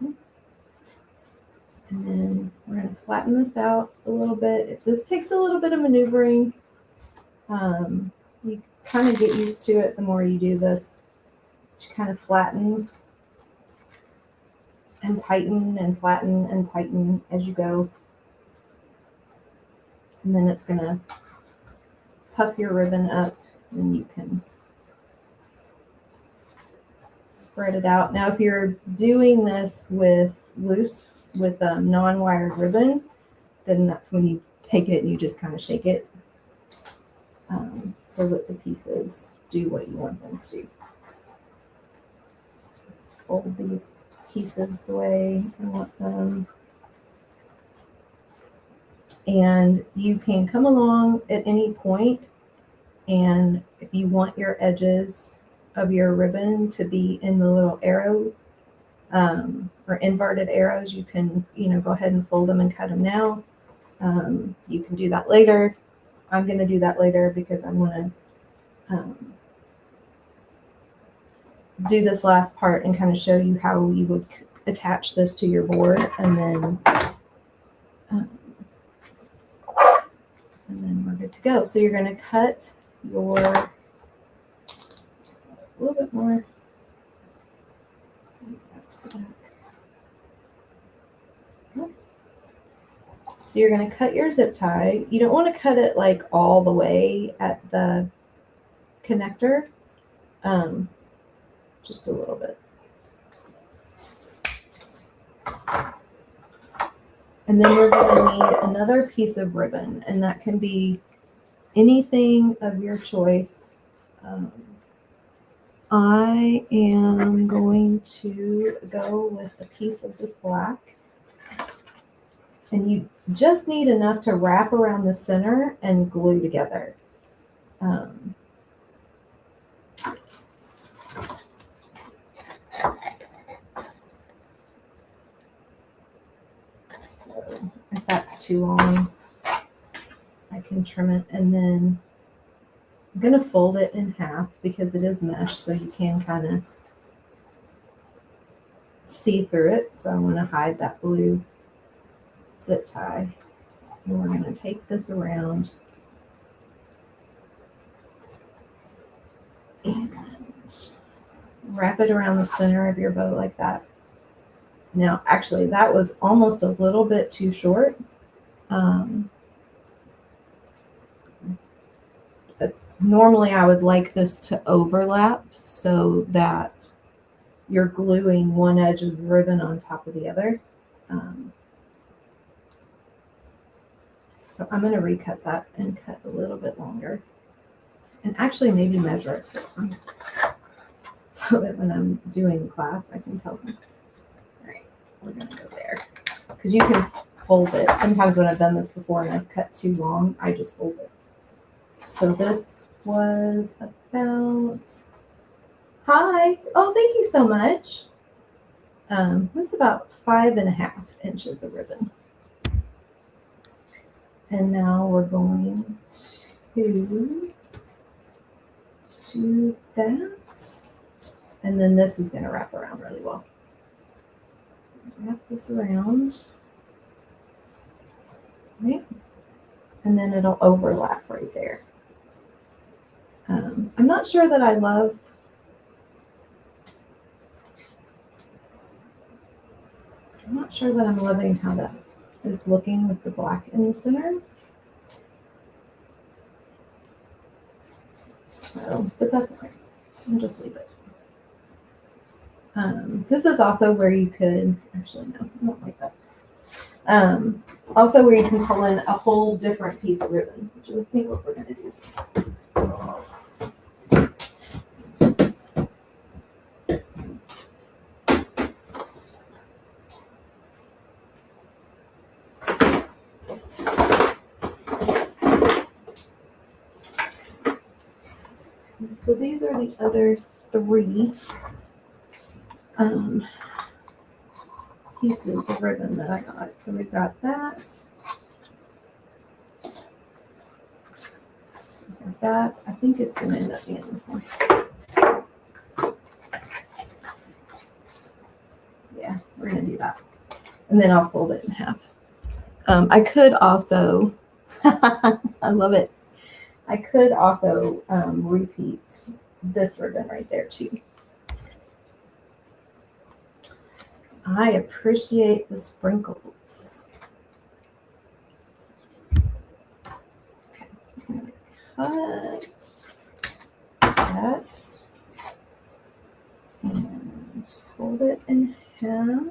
[SPEAKER 1] And then we're going to flatten this out a little bit. This takes a little bit of maneuvering. You kind of get used to it the more you do this. You kind of flatten and tighten and flatten and tighten as you go. And then it's going to puff your ribbon up and you can spread it out. Now, if you're doing this with non-wired ribbon, then that's when you take it and you just kind of shake it so that the pieces do what you want them to do. Fold these pieces the way I want them. And you can come along at any point, and if you want your edges of your ribbon to be in the little arrows or inverted arrows, you can, go ahead and fold them and cut them now. You can do that later. I'm going to do that later because I'm going to do this last part and kind of show you how you would attach this to your board, um, and then we're good to go. So you're going to cut your, a little bit more. So you're going to cut your zip tie. You don't want to cut it like all the way at the connector, just a little bit. And then you're going to need another piece of ribbon, and that can be anything of your choice. I am going to go with a piece of this black. And you just need enough to wrap around the center and glue together. So if that's too long, I can trim it, and then I'm going to fold it in half because it is mesh, so you can kind of see through it. So I want to hide that blue zip tie. And we're going to take this around and wrap it around the center of your bow like that. Now, actually, that was almost a little bit too short. Normally, I would like this to overlap so that you're gluing one edge of the ribbon on top of the other. So I'm going to recut that and cut a little bit longer. And actually maybe measure it this time, so that when I'm doing class, I can tell them. All right, we're going to go there. Because you can fold it. Sometimes when I've done this before and I've cut too long, I just fold it. So this was about, hi, oh, thank you so much. This is about 5.5 inches of ribbon. And now we're going to do that. And then this is going to wrap around really well. Wrap this around. Right? And then it'll overlap right there. I'm not sure that I love I'm not sure that I'm loving how that is looking with the black in the center. So, but that's okay. I'll just leave it. This is also where you could, actually no, I don't like that. Also where you can pull in a whole different piece of ribbon, which is I think what we're going to do. So these are the other 3 pieces of ribbon that I got. So we've got that. There's that. I think it's going to end up being this one. Yeah, we're going to do that. And then I'll fold it in half. I could also, I love it. I could also repeat this ribbon right there too. I appreciate the sprinkles. Okay, so I'm going to cut that and fold it in half.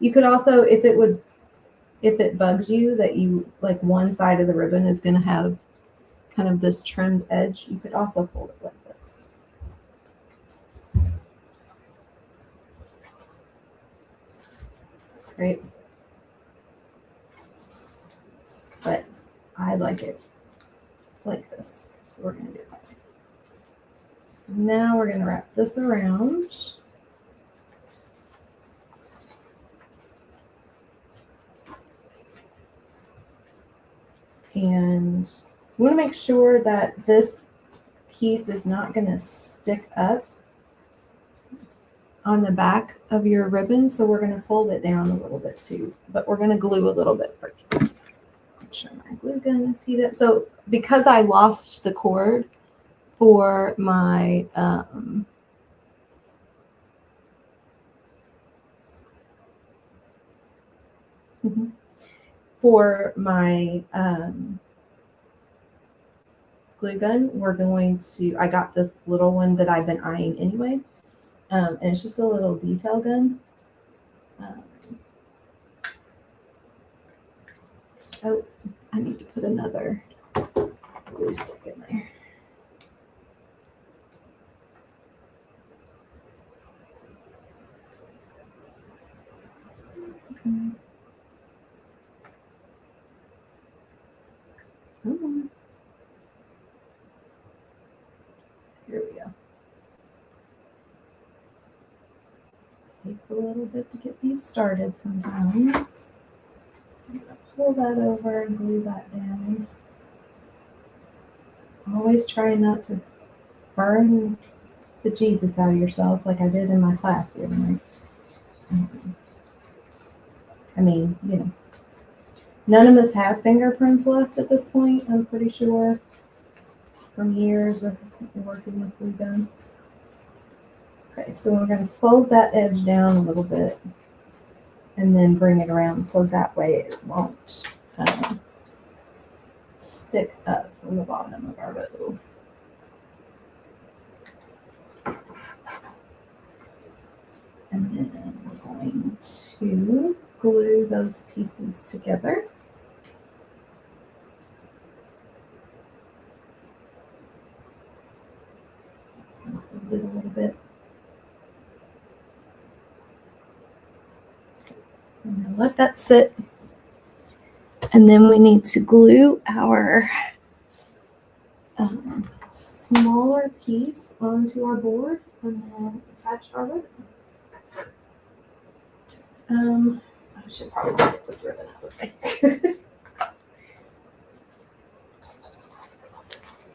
[SPEAKER 1] You could also, if it bugs you that you like one side of the ribbon is going to have kind of this trimmed edge, you could also fold it like this. Right? But I like it like this. So we're going to do that. So now we're going to wrap this around. And you want to make sure that this piece is not going to stick up. on the back of your ribbon, so we're going to fold it down a little bit too, but we're going to glue a little bit first. Make sure my glue gun is heated up. So because I lost the cord for my for my glue gun, we're going to, I got this little one that I've been eyeing anyway, and it's just a little detail gun. Oh, I need to put another glue stick in there. Here we go. Takes a little bit to get these started sometimes. I'm going to pull that over and glue that down. Always try not to burn the Jesus out of yourself like I did in my class the other night. I mean, you know, none of us have fingerprints left at this point, I'm pretty sure, from years of working with glue guns. Okay, so we're going to fold that edge down a little bit and then bring it around so that way it won't stick up from the bottom of our bow. And then we're going to glue those pieces together. Fold it a little bit. I'm going to let that sit. And then we need to glue our smaller piece onto our board and then attach our ribbon. I should probably get this ribbon out of the way.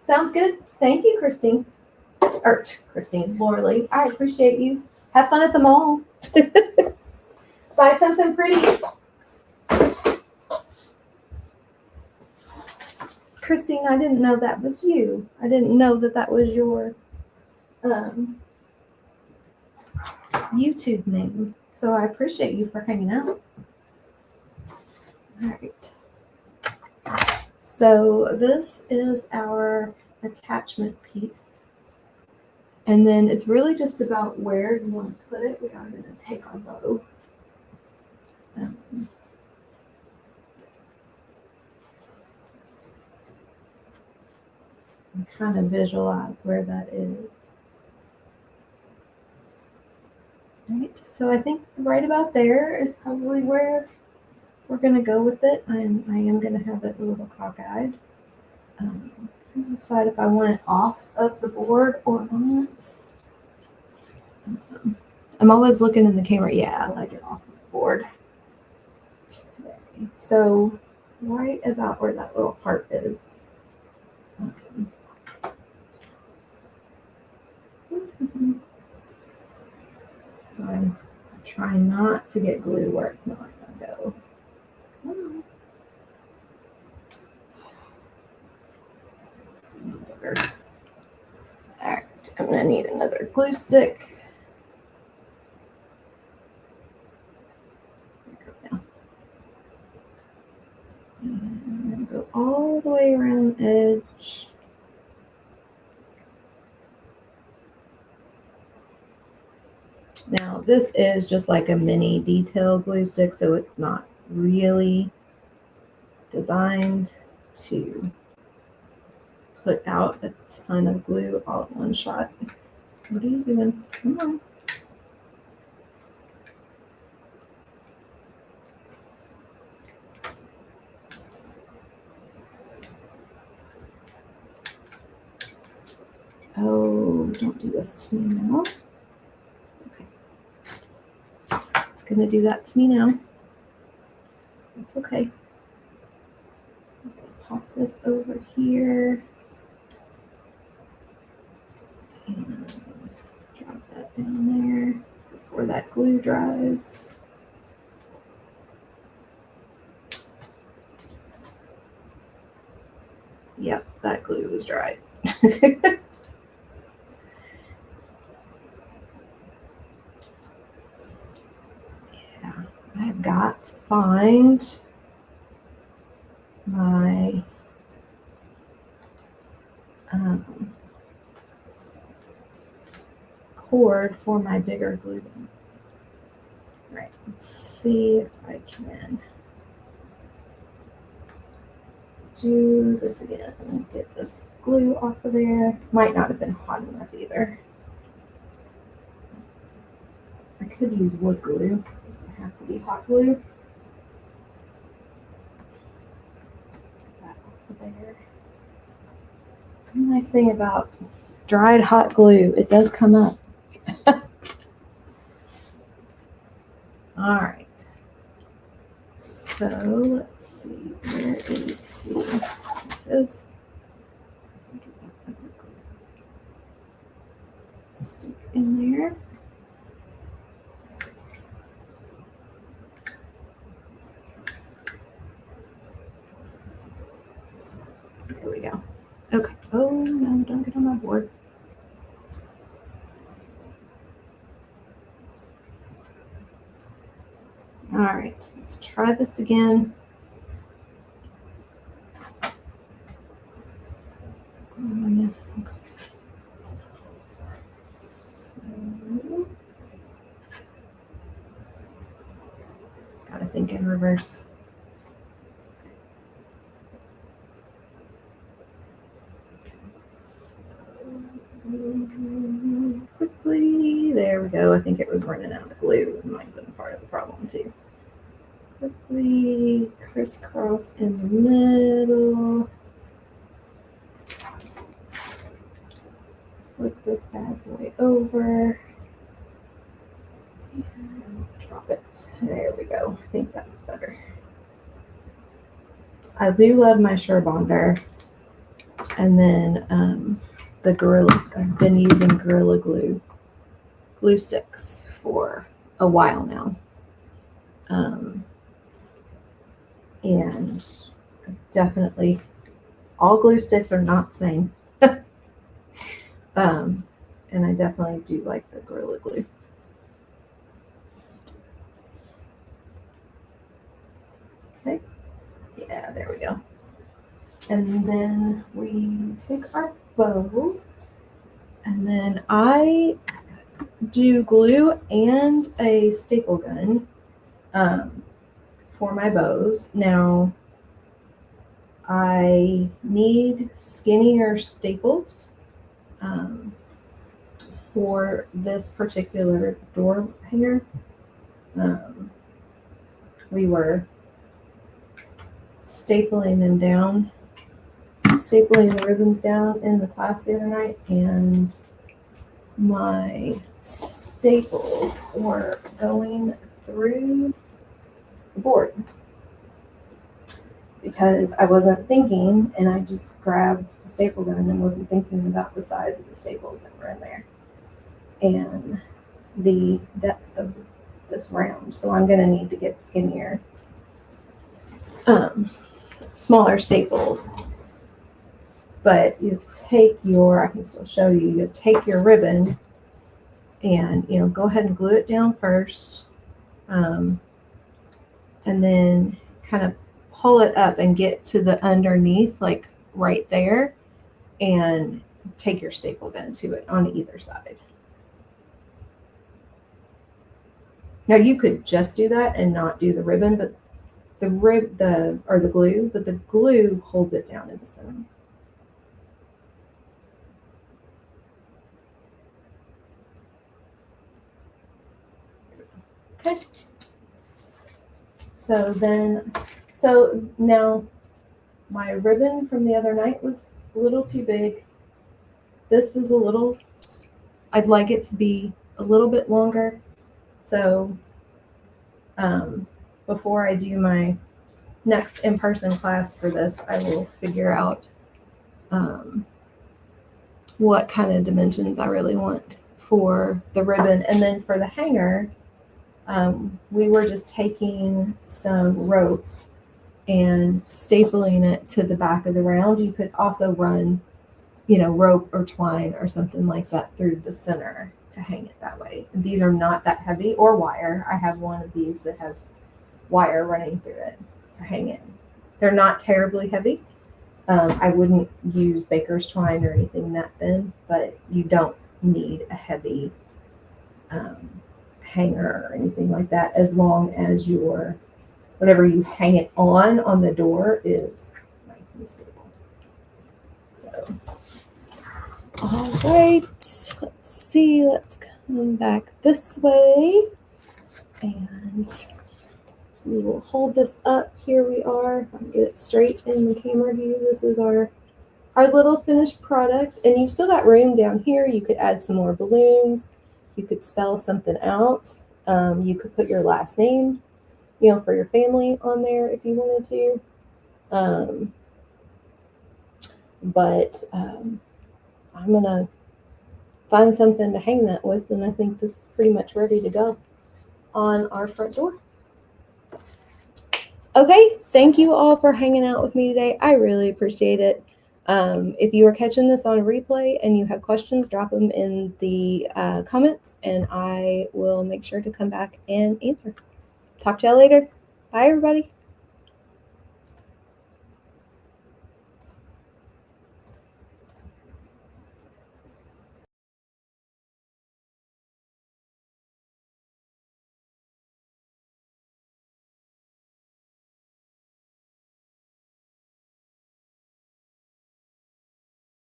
[SPEAKER 1] Sounds good. Thank you, Christine. Laura Lee. I appreciate you. Have fun at the mall. Buy something pretty. Christine, I didn't know that was you. I didn't know that that was your YouTube name. So I appreciate you for hanging out. All right. So this is our attachment piece. And then it's really just about where you want to put it. We are going to take our bow. And kind of visualize where that is. Right. So I think right about there is probably where we're going to go with it. I am going to have it a little cockeyed. Decide if I want it off of the board or not. I'm always looking in the camera. Yeah, I like it off of the board. Okay. So right about where that little heart is. So I try not to get glue where it's not going to go. All right, I'm going to need another glue stick. And I'm going to go all the way around the edge. Now, this is just like a mini detail glue stick, so it's not really designed to put out a ton of glue all at one shot. What are you doing? Come on. Oh, don't do this to me now. Okay. It's going to do that to me now. It's okay. I'm going to pop this over here. And drop that down there. before that glue dries. Yep, that glue was dry. Yeah, I've got to find my cord for my bigger glue gun. Right, let's see if I can do this again. Get this glue off of there. Might not have been hot enough either. I could use wood glue. It doesn't have to be hot glue. Get that off of there. The nice thing about dried hot glue, it does come up. All right. So let's see. Where is this? Stick in there. There we go. Okay. Oh no, don't get on my board. All right, let's try this again. So, gotta think in reverse. Quickly, there we go. I think it was running out of glue. It might have been part of the problem too. Quickly crisscross in the middle. Flip this bad boy over. And drop it. There we go. I think that's better. I do love my Surebonder. And then the Gorilla, I've been using Gorilla glue sticks for a while now. And definitely all glue sticks are not the same. And I definitely do like the Gorilla glue. Okay. Yeah, there we go. And then we take our bow, and then I do glue and a staple gun for my bows. Now, I need skinnier staples for this particular door hanger. We were stapling the ribbons down in the class the other night, and my staples were going through the board because I wasn't thinking, and I just grabbed the staple gun and wasn't thinking about the size of the staples that were in there and the depth of this round. So I'm going to need to get skinnier, smaller staples. But you take I can still show you, you take your ribbon and, go ahead and glue it down first. And then kind of pull it up and get to the underneath, like right there, and take your staple gun to it on either side. Now you could just do that and not do the ribbon, but the glue, but the glue holds it down in the center. Okay. So now my ribbon from the other night was a little too big. This is I'd like it to be a little bit longer. So before I do my next in-person class for this, I will figure out what kind of dimensions I really want for the ribbon. And then for the hanger, we were just taking some rope and stapling it to the back of the round. You could also run, rope or twine or something like that through the center to hang it that way. And these are not that heavy, or wire. I have one of these that has wire running through it to hang it. They're not terribly heavy. I wouldn't use baker's twine or anything that thin, but you don't need a heavy hanger or anything like that, as long as whatever you hang it on the door is nice and stable. So, all right, let's see, let's come back this way, and we will hold this up. Here we are. If I can get it straight in the camera view, this is our little finished product, and you've still got room down here. You could add some more balloons. You could spell something out. You could put your last name, for your family on there if you wanted to. But I'm going to find something to hang that with, and I think this is pretty much ready to go on our front door. Okay, thank you all for hanging out with me today. I really appreciate it. If you are catching this on a replay and you have questions, drop them in the comments, and I will make sure to come back and answer. Talk to y'all later. Bye, everybody.